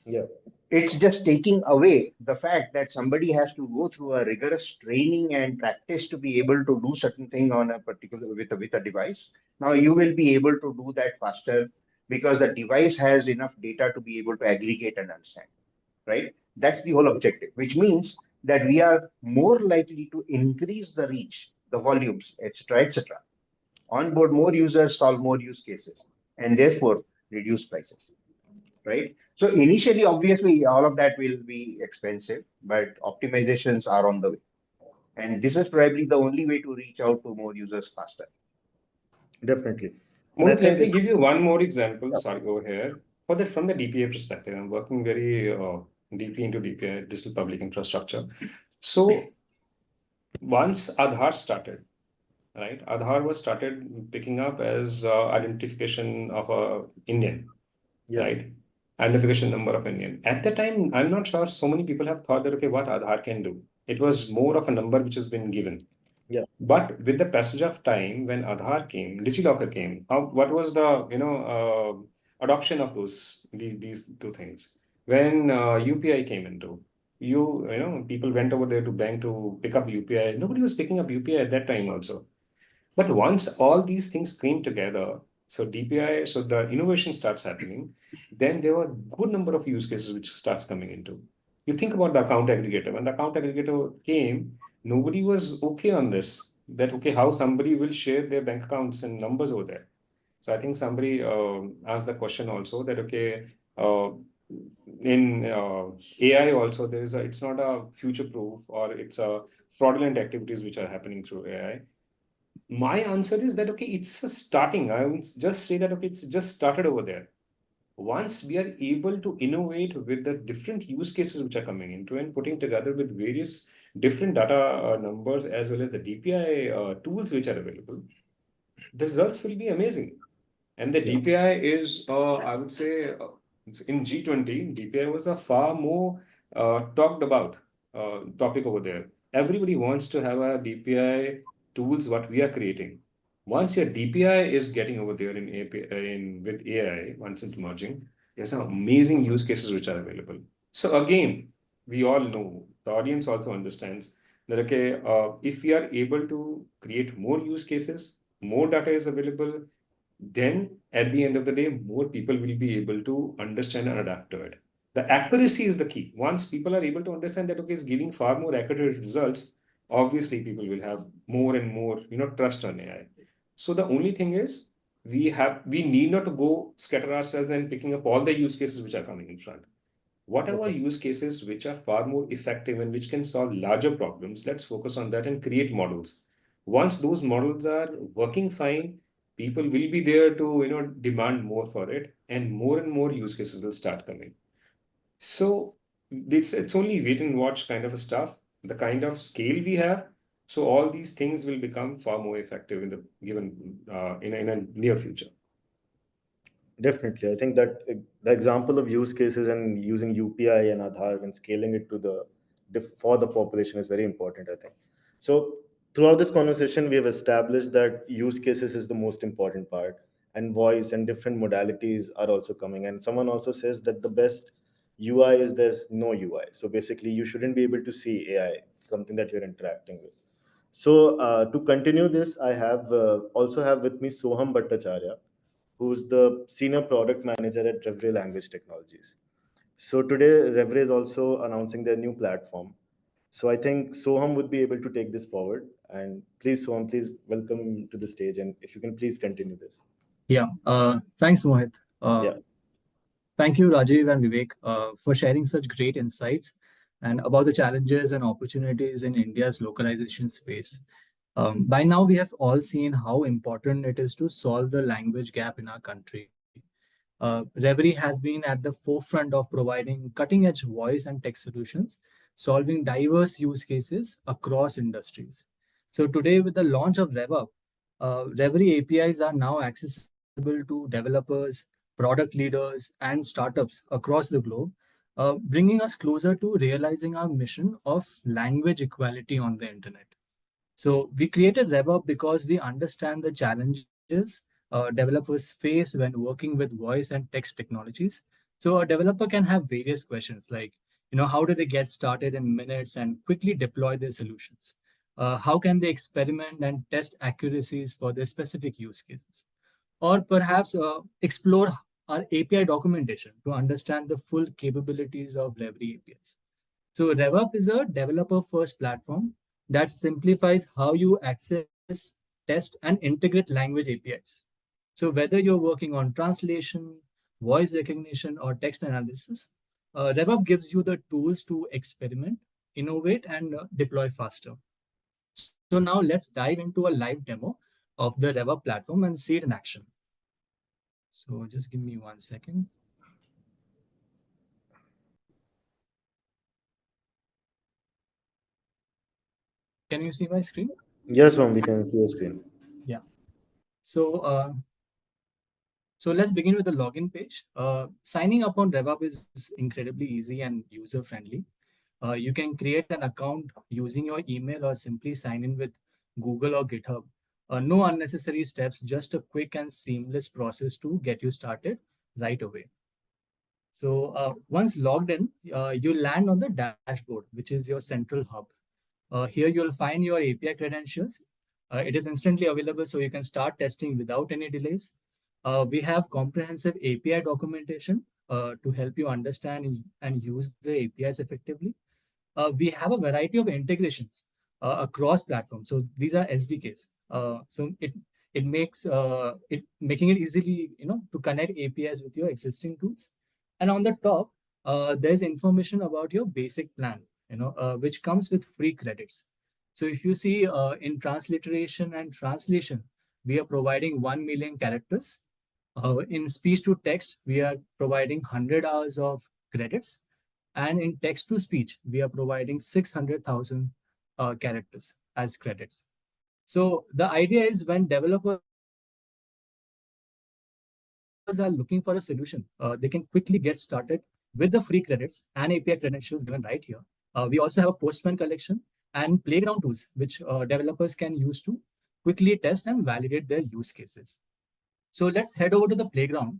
Yeah, It's just taking away the fact that somebody has to go through a rigorous training and practice to be able to do certain thing on a particular with a device. Now you will be able to do that faster because the device has enough data to be able to aggregate and understand, right? That's the whole objective, which means that we are more likely to increase the reach, the volumes, etc., etc., onboard more users, solve more use cases, and therefore reduce prices, right? So initially, obviously, all of that will be expensive, but optimizations are on the way. And this is probably the only way to reach out to more users faster. definitely. And I Mohit, think let me give it's, you one more example. yeah, Sorry, over here. From the DPA perspective, I'm working very deeply into DPA, digital public infrastructure. So once Aadhaar started, right? Aadhaar was started picking up as identification of a Indian, yeah, right? Identification number of Indian. At the time, I'm not sure so many people have thought that, okay, what Aadhaar can do. It was more of a number which has been given. yeah, But with the passage of time, when Aadhaar came, DigiLocker came, what was the adoption of these two things? When UPI came into, people went over there to bank to pick up UPI. Nobody was picking up UPI at that time also. But once all these things came together, so DPI, so the innovation starts happening, then there were good number of use cases which starts coming into. You think about the account aggregator. When the account aggregator came, nobody was okay on this. That okay, how somebody will share their bank accounts and numbers over there. So I think somebody asked the question also that okay, in AI also there is it's not a future proof or it's a fraudulent activities which are happening through AI. My answer is that okay, it's a starting. I would just say that okay, it's just started over there. Once we are able to innovate with the different use cases which are coming into and putting together with various different data numbers as well as the DPI tools which are available, the results will be amazing. And the yeah, DPI is, I would say, in G20, DPI was a far more talked about topic over there. Everybody wants to have a DPI tools what we are creating. Once your DPI is getting over there in API, with AI, once it's merging, there's some amazing use cases which are available. So again, we all know, the audience also understands that okay, if we are able to create more use cases, more data is available, then at the end of the day, more people will be able to understand and adapt to it. The accuracy is the key. Once people are able to understand that, okay, it's giving far more accurate results, obviously people will have more and more, trust on AI. So the only thing is we need not to go scatter ourselves and picking up all the use cases which are coming in front. Whatever okay, use cases which are far more effective and which can solve larger problems, let's focus on that and create models. Once those models are working fine, people will be there to demand more for it, and more use cases will start coming. So it's only wait and watch kind of a stuff, the kind of scale we have. So all these things will become far more effective in the given in a near future. definitely. I think that the example of use cases and using UPI and Aadhaar and scaling it to for the population is very important, I think. So throughout this conversation, we have established that use cases is the most important part, and voice and different modalities are also coming. And someone also says that the best UI is there's no UI. So basically, you shouldn't be able to see AI, something that you're interacting with. So to continue this, I have also have with me Soham Bhattacharya, who's the senior product manager at Revray Language Technologies. So today, Revray is also announcing their new platform. So I think Soham would be able to take this forward. And please, Soham, please welcome to the stage. And if you can please continue this. Yeah, thanks, Mohit. Yeah, Thank you, Rajiv and Vivek, for sharing such great insights and about the challenges and opportunities in India's localization space. By now, we have all seen how important it is to solve the language gap in our country. Reverie has been at the forefront of providing cutting edge voice and text solutions, solving diverse use cases across industries. So, today, with the launch of RevUp, Reverie APIs are now accessible to developers, product leaders, and startups across the globe, bringing us closer to realizing our mission of language equality on the internet. So we created RevUp because we understand the challenges developers face when working with voice and text technologies. So a developer can have various questions like, how do they get started in minutes and quickly deploy their solutions? How can they experiment and test accuracies for their specific use cases? Or perhaps explore our API documentation to understand the full capabilities of Revry APIs. So RevUp is a developer-first platform that simplifies how you access, test, and integrate language APIs. So whether you're working on translation, voice recognition, or text analysis, RevUp gives you the tools to experiment, innovate, and deploy faster. So now let's dive into a live demo of the RevUp platform and see it in action. So just give me 1 second. Can you see my screen? Yes, Om, we can see your screen. Yeah. So So let's begin with the login page. Signing up on RevUp is incredibly easy and user friendly. You can create an account using your email or simply sign in with Google or GitHub. No unnecessary steps, just a quick and seamless process to get you started right away. So once logged in, you land on the dashboard, which is your central hub. Here you'll find your API credentials. It is instantly available, so you can start testing without any delays. We have comprehensive API documentation to help you understand and use the APIs effectively. We have a variety of integrations across platforms. So these are SDKs. So it makes it making it easily to connect APIs with your existing tools. And on the top, there's information about your basic plan, which comes with free credits. So if you see in transliteration and translation, we are providing 1 million characters. In speech to text, we are providing 100 hours of credits. And in text to speech, we are providing 600,000 characters as credits. So the idea is when developers are looking for a solution, they can quickly get started with the free credits and API credentials given right here. We also have a Postman collection and playground tools, which developers can use to quickly test and validate their use cases. So let's head over to the playground.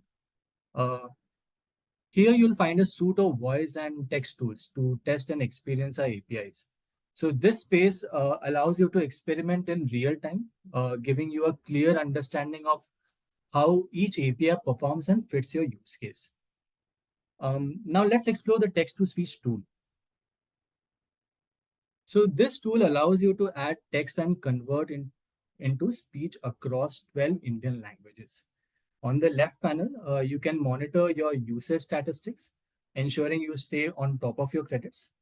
Uh, Here you'll find a suite of voice and text tools to test and experience our APIs. So this space allows you to experiment in real time, giving you a clear understanding of how each API performs and fits your use case. Now let's explore the text-to-speech tool. So this tool allows you to add text and convert into speech across 12 Indian languages. On the left panel, you can monitor your usage statistics, ensuring you stay on top of your credits.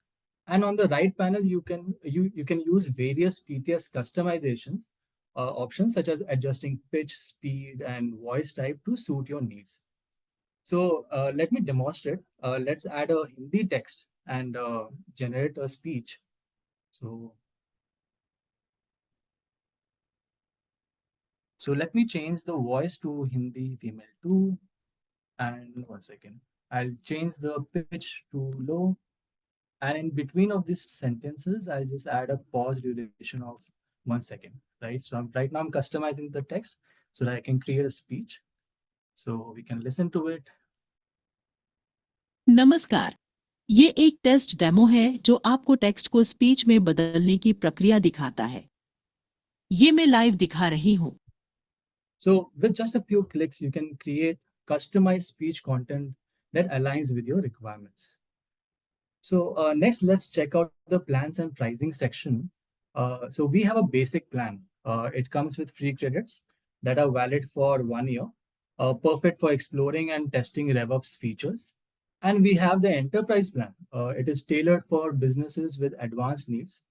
And on the right panel, you can use various TTS customizations options such as adjusting pitch, speed, and voice type to suit your needs. So let me demonstrate. Let's add a Hindi text and generate a speech. So, so let me change the voice to Hindi female 2. And 1 second. I'll change the pitch to low. And in between of these sentences, I'll just add a pause duration of 1 second, right? So right now I'm customizing the text so that I can create a speech. So we can listen to it. नमस्कार, ये एक test demo है जो आपको text को speech में बदलने की प्रक्रिया दिखाता है। ये मैं लाइव दिखा रही हूँ। So with just a few clicks, you can create customized speech content that aligns with your requirements. So next, let's check out the plans and pricing section. So we have a basic plan. It comes with free credits that are valid for 1 year, perfect for exploring and testing RevUp's features. And we have the enterprise plan. It is tailored for businesses with advanced needs.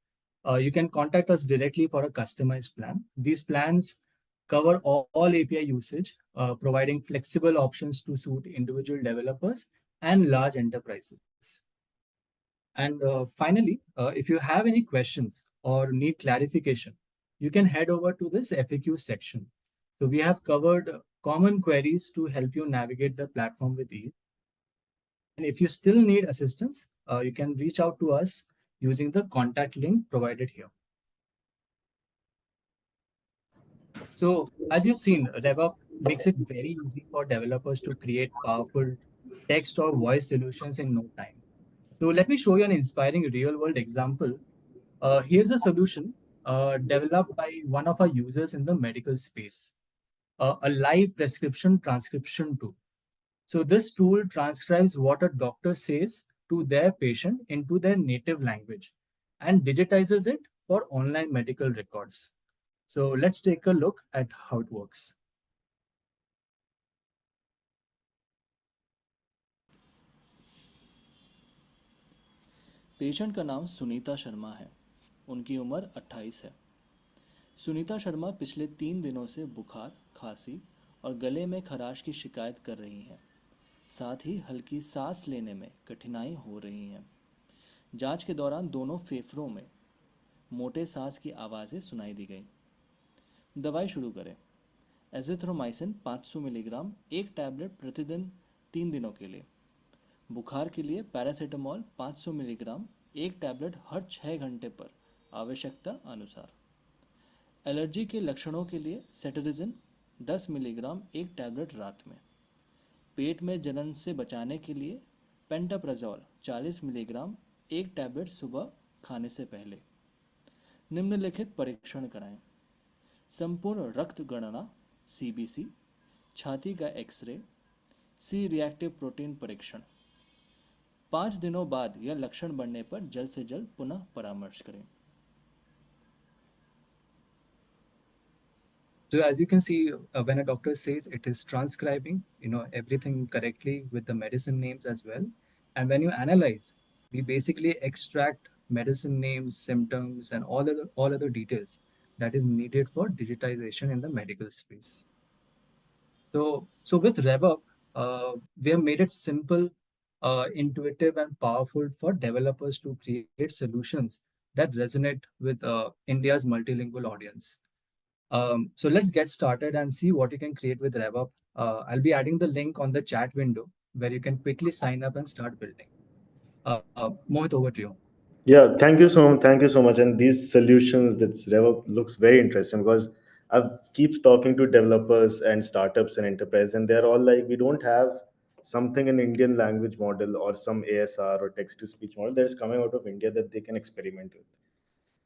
You can contact us directly for a customized plan. These plans cover all API usage, providing flexible options to suit individual developers and large enterprises. And finally, if you have any questions or need clarification, you can head over to this FAQ section. So we have covered common queries to help you navigate the platform with ease. And if you still need assistance, you can reach out to us using the contact link provided here. So as you've seen, RevUp makes it very easy for developers to create powerful text or voice solutions in no time. So let me show you an inspiring real world example. Here's a solution developed by one of our users in the medical space, a live prescription transcription tool. So this tool transcribes what a doctor says to their patient into their native language and digitizes it for online medical records. So let's take a look at how it works. Patient का नाम सुनीता शर्मा है। उनकी उम्र 28 है। सुनीता शर्मा पिछले 3 दिनों से बुखार, खांसी और गले में खराश की शिकायत कर रही हैं। साथ ही हल्की सांस लेने में कठिनाई हो रही है। जांच के दौरान दोनों फेफड़ों में मोटे सांस की आवाज़ें सुनाई दी गई। दवाई शुरू करें। एजिथ्रोमाइसिन 500 मिलीग्राम एक टैबलेट प्रतिदिन 3 दिनों के लिए। बुखार के लिए पैरासीटामोल 500 मिलीग्राम एक टैबलेट हर 6 घंटे पर आवश्यकता अनुसार। एलर्जी के लक्षणों के लिए सेटरिजिन 10 मिलीग्राम एक टैबलेट रात में। पेट में जलन से बचाने के लिए पेंटाप्राजोल 40 मिलीग्राम एक टैबलेट सुबह खाने से पहले। निम्नलिखित परीक्षण कराएं। संपूर्ण रक्त गणना सीबीसी, छाती का एक्सरे, सी रिएक्टिव प्रोटीन परीक्षण। 5 दिनों बाद यह लक्षण बढ़ने पर जल्द से जल्द पुनः परामर्श करें। So as you can see, when a doctor says it is transcribing, everything correctly with the medicine names as well. And when you analyze, we basically extract medicine names, symptoms, and all other details that is needed for digitization in the medical space. So with RevUp, we have made it simple, intuitive, and powerful for developers to create solutions that resonate with India's multilingual audience. So let's get started and see what you can create with RevUp. I'll be adding the link on the chat window where you can quickly sign up and start building. Mohit, over to you. Yeah, thank you so much. And these solutions that Revo looks very interesting because I've keep talking to developers and startups and enterprise, and they're all like, we don't have something in Indian language model or some ASR or text to speech model that is coming out of India that they can experiment with.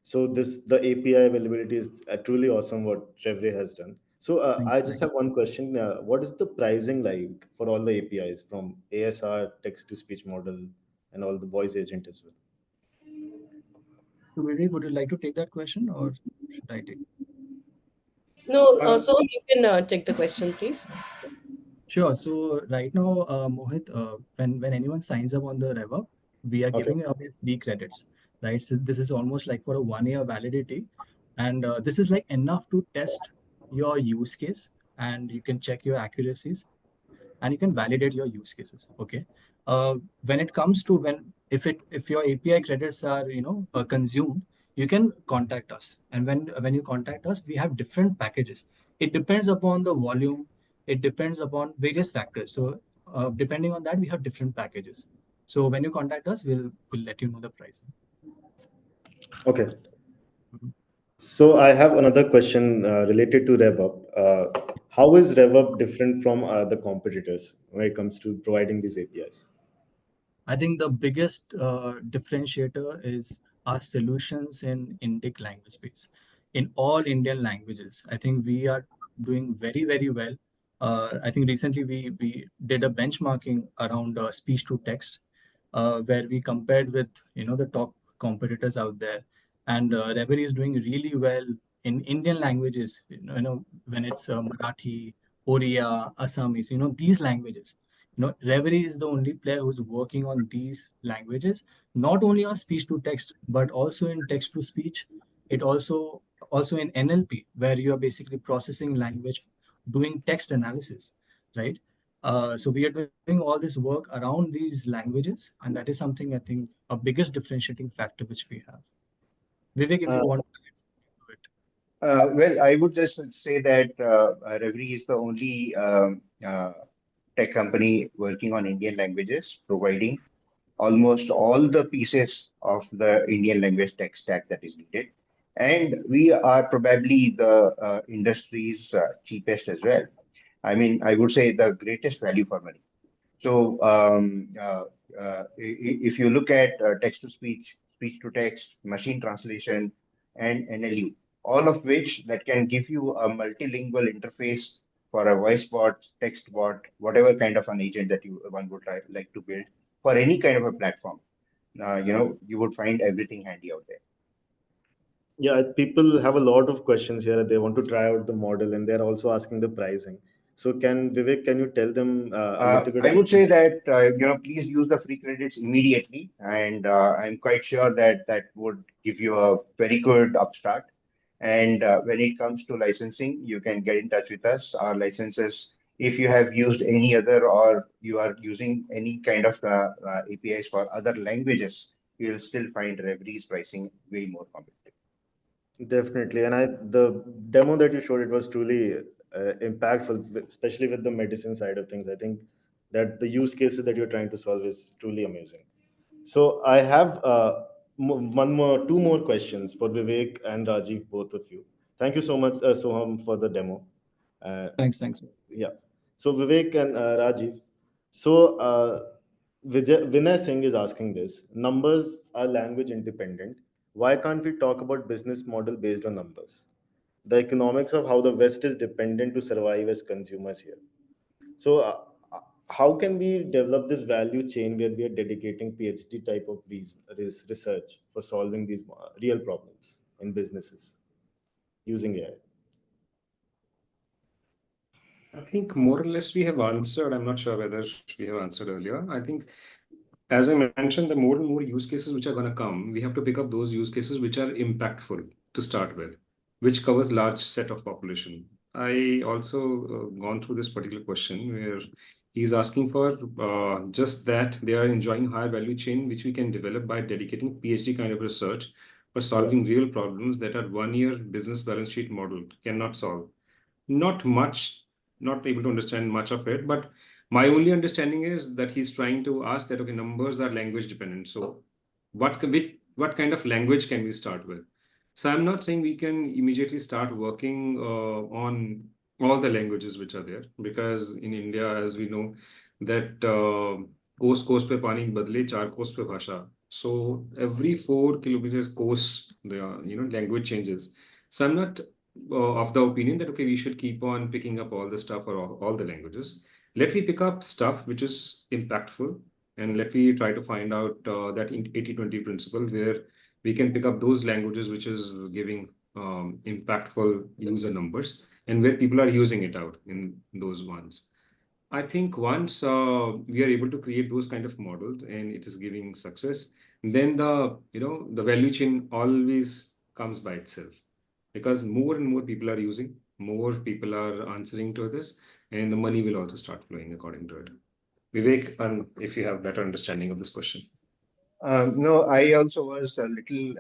So the API availability is truly awesome what Trevre has done. So Thank I you. just have one question. What is the pricing like for all the APIs from ASR, text to speech model, and all the voice agent as well? So Vivek, would you like to take that question or should I take? No, Uh, so you can take the question, please. Sure. So right now, Mohit, when anyone signs up on the RevUp, we are Okay. giving away free credits, right? So this is almost like for a 1 year validity, and this is like enough to test your use case, and you can check your accuracies, and you can validate your use cases. Okay. When it comes to if your API credits are consumed, you can contact us, and when you contact us, we have different packages. It depends upon the volume, it depends upon various factors. So depending on that, we have different packages. So when you contact us, we'll let you know the pricing. Okay. Mhm. So I have another question related to RevUp. How is RevUp different from the competitors when it comes to providing these APIs? I think the biggest differentiator is our solutions in Indic language space. In all Indian languages, I think we are doing very, very well. I think recently we did a benchmarking around speech to text, where we compared with the top competitors out there, and Reverie is doing really well in Indian languages. When it's Marathi, Oriya, Assamese, these languages. Reverie is the only player who's working on these languages, not only on speech to text, but also in text to speech. It also in NLP, where you are basically processing language, doing text analysis, right? So we are doing all this work around these languages, and that is something I think a biggest differentiating factor which we have. Vivek, if you Uh, want to add something to it. well, I would just say that Reverie is the only tech company working on Indian languages, providing almost all the pieces of the Indian language tech stack that is needed. And we are probably the industry's cheapest as well. I mean, I would say the greatest value for money. So if you look at text to speech, speech to text, machine translation, and NLU, all of which that can give you a multilingual interface for a voice bot, text bot, whatever kind of an agent that you one would like to build for any kind of a platform. You would find everything handy out there. Yeah, people have a lot of questions here. They want to try out the model, and they're also asking the pricing. So, can Vivek, can you tell them a little bit I would about say the that please use the free credits immediately, and I'm quite sure that that would give you a very good upstart. And when it comes to licensing, you can get in touch with us. Our licenses, if you have used any other or you are using any kind of APIs for other languages, you will still find Revry's pricing way more competitive. Definitely, and the demo that you showed, it was truly impactful, especially with the medicine side of things. I think that the use cases that you're trying to solve is truly amazing. So I have two more questions for Vivek and Rajiv, both of you. Thank you so much, Soham, for the demo. Uh, Thanks. yeah. So Vivek and Rajiv. So Vinay Singh is asking this. Numbers are language independent. Why can't we talk about business model based on numbers? The economics of how the West is dependent to survive as consumers here. So, how can we develop this value chain where we are dedicating PhD type of research for solving these real problems in businesses using AI? I think more or less we have answered. I'm not sure whether we have answered earlier. I think, as I mentioned, the more and more use cases which are going to come, we have to pick up those use cases which are impactful to start with, which covers large set of population. I also gone through this particular question where he's asking for just that they are enjoying higher value chain, which we can develop by dedicating PhD kind of research for solving real problems that are 1 year business balance sheet model cannot solve. Not much, not able to understand much of it, but my only understanding is that he's trying to ask that, okay, numbers are language dependent. So what kind of language can we start with? So I'm not saying we can immediately start working on all the languages which are there, because in India, as we know, that कोस पे पानी बदले चार कोस पे भाषा. So every 4 kilometers coast, the language changes. So I'm not of the opinion that, okay, we should keep on picking up all the stuff or all the languages. Let me pick up stuff which is impactful, and let me try to find out that 80-20 principle where we can pick up those languages which is giving impactful user numbers and where people are using it out in those ones. I think once we are able to create those kind of models and it is giving success, then the value chain always comes by itself, because more and more people are using, more people are answering to this, and the money will also start flowing according to it. Vivek, if you have better understanding of this question. No, I also was a little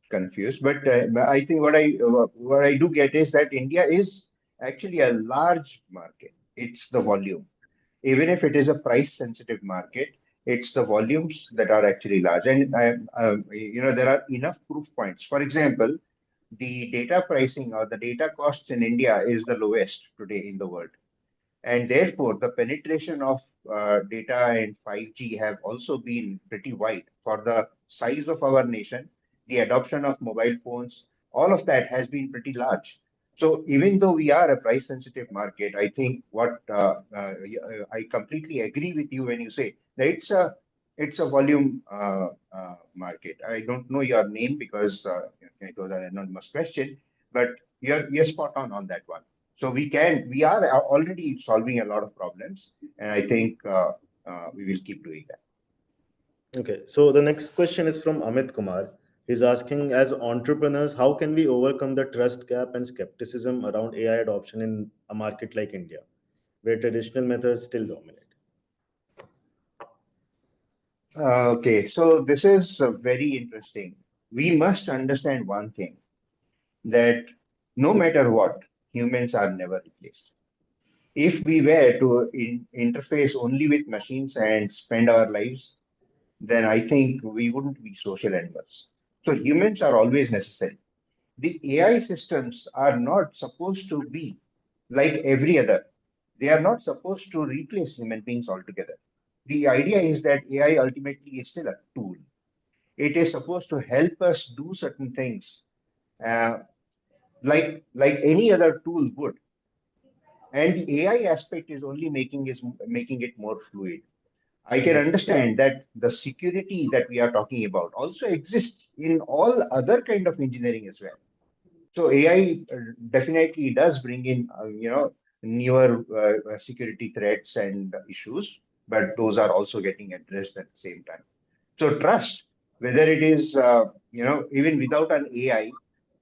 confused, but I think what I do get is that India is actually a large market. It's the volume. Even if it is a price sensitive market, it's the volumes that are actually large. And there are enough proof points. For example, the data pricing or the data cost in India is the lowest today in the world. And therefore, the penetration of data and 5G have also been pretty wide for the size of our nation. The adoption of mobile phones, all of that has been pretty large. So even though we are a price sensitive market, I think I completely agree with you when you say that it's a volume market. I don't know your name because it was an anonymous question, but you're spot on that one. So we are already solving a lot of problems, and I think we will keep doing that. Okay, so the next question is from Amit Kumar. He's asking, as entrepreneurs, how can we overcome the trust gap and skepticism around AI adoption in a market like India, where traditional methods still dominate? Okay, so this is very interesting. We must understand one thing, that no matter what, humans are never replaced. If we were to interface only with machines and spend our lives, then I think we wouldn't be social animals. So humans are always necessary. The AI systems are not supposed to be like every other. They are not supposed to replace human beings altogether. The idea is that AI ultimately is still a tool. It is supposed to help us do certain things, uh, like any other tool would. And the AI aspect is only making it more fluid. I can Yep. understand that the security that we are talking about also exists in all other kind of engineering as well. So AI definitely does bring in, newer security threats and issues, but those are also getting addressed at the same time. So trust, whether it is, even without an AI,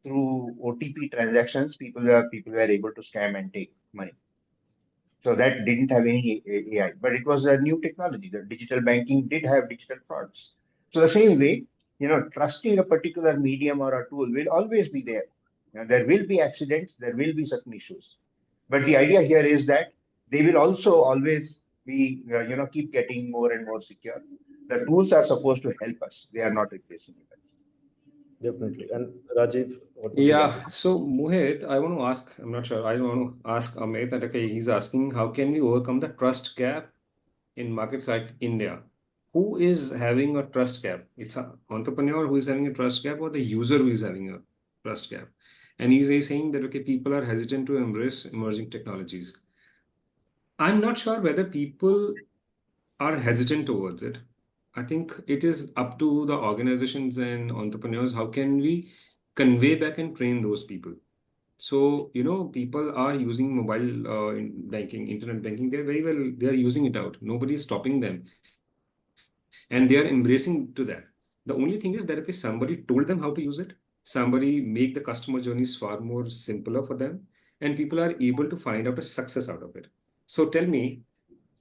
through OTP transactions, people were able to scam and take money. So that didn't have any AI, but it was a new technology. The digital banking did have digital frauds. So the same way, trusting a particular medium or a tool will always be there. There will be accidents, there will be certain issues. But the idea here is that they will also always be, keep getting more and more secure. The tools are supposed to help us. They are not replacing us. Definitely. And Rajiv, what would you like to Yeah, say? so Mohit, I want to ask, I'm not sure, I want to ask Amit that, okay, he's asking how can we overcome the trust gap in markets like India? Who is having a trust gap? It's an entrepreneur who is having a trust gap or the user who is having a trust gap? And he's saying that, okay, people are hesitant to embrace emerging technologies. I'm not sure whether people are hesitant towards it. I think it is up to the organizations and entrepreneurs. How can we convey back and train those people? So, people are using mobile banking, internet banking. They're very well, they are using it out. Nobody is stopping them. And they are embracing to that. The only thing is that if somebody told them how to use it, somebody make the customer journeys far more simpler for them, and people are able to find out a success out of it. So tell me,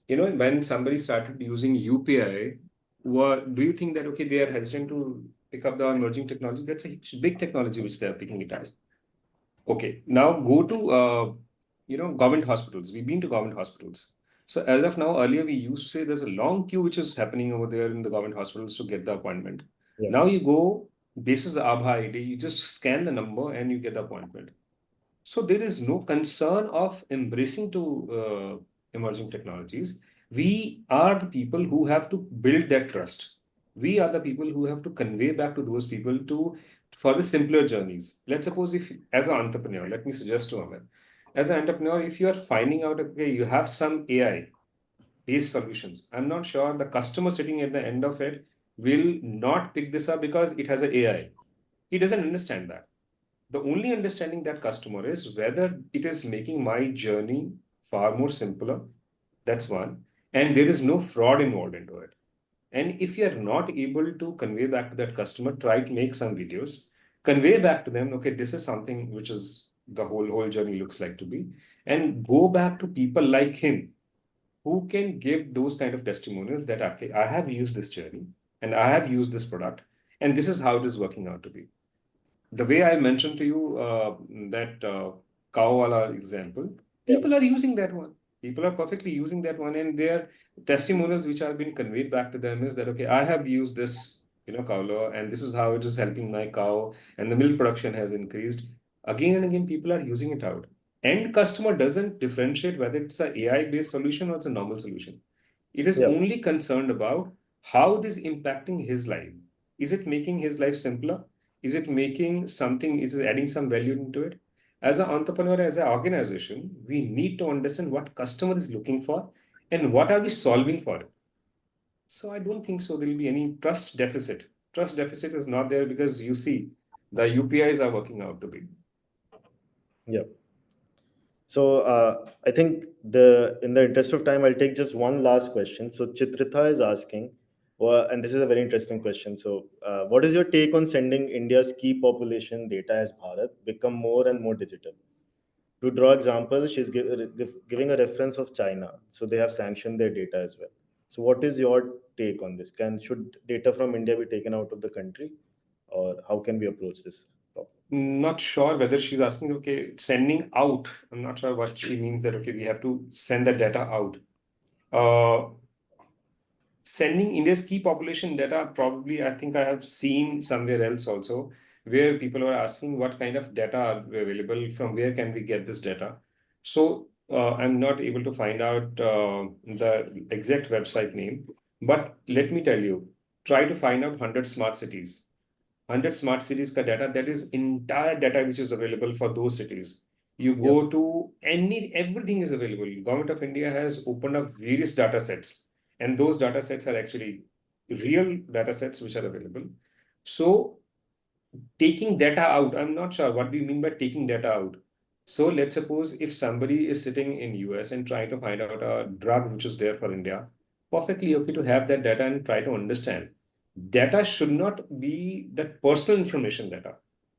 when somebody started using UPI, do you think that, okay, they are hesitant to pick up the emerging technology? That's a big technology which they are picking it up. Okay, now go to government hospitals. We've been to government hospitals. So as of now, earlier we used to say there's a long queue which is happening over there in the government hospitals to get the appointment. Yeah. Now you go, basis Abha ID, you just scan the number and you get the appointment. So there is no concern of embracing to emerging technologies. We are the people who have to build that trust. We are the people who have to convey back to those people to for the simpler journeys. Let's suppose if as an entrepreneur, let me suggest to Amit, as an entrepreneur, if you are finding out okay, you have some AI based solutions, I'm not sure the customer sitting at the end of it will not pick this up because it has an AI. He doesn't understand that. The only understanding that customer is whether it is making my journey far more simpler. That's one. And there is no fraud involved into it. And if you're not able to convey back to that customer, try to make some videos, convey back to them, okay, this is something which is the whole journey looks like to be, and go back to people like him who can give those kind of testimonials that okay, I have used this journey and I have used this product, and this is how it is working out to be. The way I mentioned to you that cow wala example, Yeah. people are using that one. People are perfectly using that one, and their testimonials which are being conveyed back to them is that okay, I have used this, cow law, and this is how it is helping my cow, and the milk production has increased. Again and again, people are using it out. End customer doesn't differentiate whether it's a AI-based solution or it's a normal solution. It is Yeah. only concerned about how it is impacting his life. Is it making his life simpler? Is it making something, is it adding some value into it? As an entrepreneur, as an organization, we need to understand what customer is looking for and what are we solving for it. So I don't think so there will be any trust deficit. Trust deficit is not there because you see the UPIs are working out to be. Yeah. So I think in the interest of time, I'll take just one last question. So Chitrita is asking, well, and this is a very interesting question. So, what is your take on sending India's key population data as Bharat become more and more digital? To draw examples, she's giving a reference of China. So they have sanctioned their data as well. So what is your take on this? Should data from India be taken out of the country, or how can we approach this problem? Not sure whether she's asking, okay, sending out. I'm not sure what she means that, okay, we have to send the data out. Sending India's key population data, probably, I think I have seen somewhere else also, where people are asking what kind of data are available, from where can we get this data. So I'm not able to find out the exact website name, but let me tell you, try to find out 100 smart cities. 100 smart cities ka data, that is entire data which is available for those cities. You go to everything is available. Government of India has opened up various data sets, and those data sets are actually real data sets which are available. So taking data out, I'm not sure what do you mean by taking data out. So let's suppose if somebody is sitting in US and trying to find out a drug which is there for India, perfectly okay to have that data and try to understand. Data should not be that personal information data.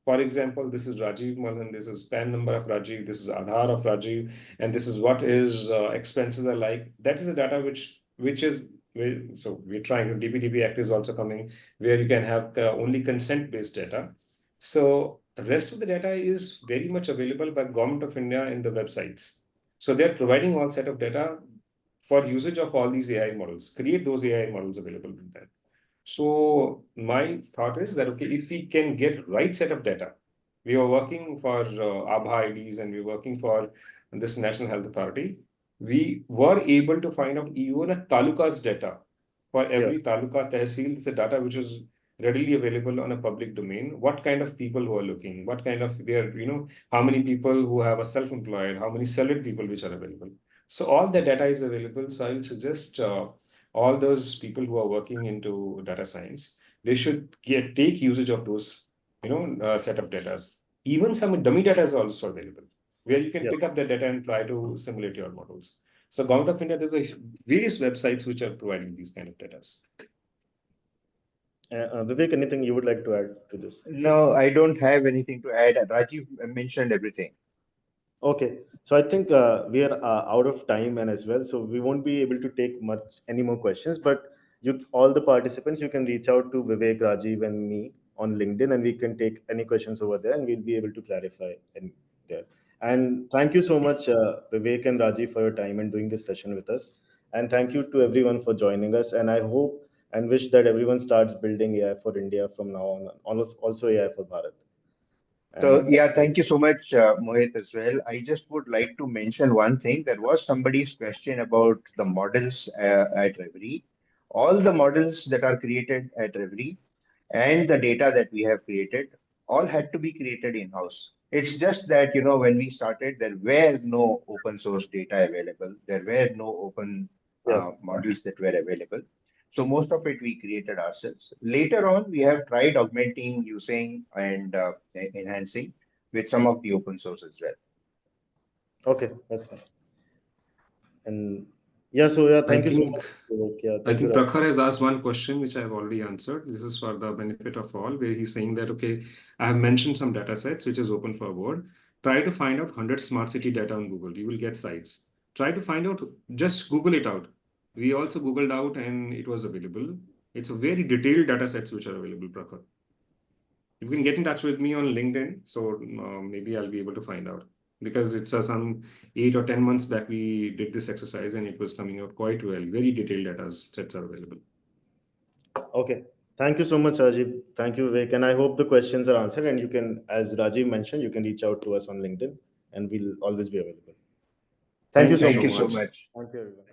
For example, this is Rajiv Malhan, this is PAN number of Rajiv, this is Aadhaar of Rajiv, and this is what his expenses are like. That is the data which is, so we're trying, DPDP Act is also coming, where you can have only consent-based data. So the rest of the data is very much available by Government of India in the websites. So they're providing all set of data for usage of all these AI models, create those AI models available with that. So my thought is that, okay, if we can get right set of data, we are working for Abha IDs and we're working for this National Health Authority. We were able to find out even a taluka's data. For every taluka, tehsil, it's a data which is readily available on a public domain. What kind of people who are looking, what kind of their, how many people who have a self-employed, how many salaried people which are available. So all the data is available. So I will suggest all those people who are working into data science, they should take usage of those, set of data. Even some dummy data is also available, where you can pick up the data and try to simulate your models. So Government of India, there's various websites which are providing these kind of data. Vivek, anything you would like to add to this? No, I don't have anything to add. Rajiv mentioned everything. Okay, so I think we are out of time and as well, so we won't be able to take any more questions. But all the participants, you can reach out to Vivek, Rajiv, and me on LinkedIn, and we can take any questions over there, and we'll be able to clarify there. And thank you so much, Vivek and Rajiv, for your time and doing this session with us. And thank you to everyone for joining us. And I hope and wish that everyone starts building AI for India from now on, also AI for Bharat. So, And yeah, thank you so much, Mohit, as well. I just would like to mention one thing. There was somebody's question about the models at Reverie. All the models that are created at Reverie and the data that we have created all had to be created in-house. It's just that, when we started, there were no open source data available. There were no open models that were available. So most of it we created ourselves. Later on, we have tried augmenting, using, and enhancing with some of the open source as well. Okay, that's fine. And thank you so much. I think Prakhar has asked one question, which I've already answered. This is for the benefit of all, where he's saying that, okay, I have mentioned some data sets, which is open for award. Try to find out 100 smart city data on Google. You will get sites. Try to find out, just Google it out. We also Googled out and it was available. It's a very detailed data sets which are available, Prakhar. You can get in touch with me on LinkedIn. So maybe I'll be able to find out. Because it's some 8 or 10 months back we did this exercise and it was coming out quite well. Very detailed data sets are available. Okay. Thank you so much, Rajiv. Thank you, Vivek. And I hope the questions are answered. And you can, as Rajiv mentioned, you can reach out to us on LinkedIn and we'll always be available. Thank you so Thank much. you so much. Thank you, everyone.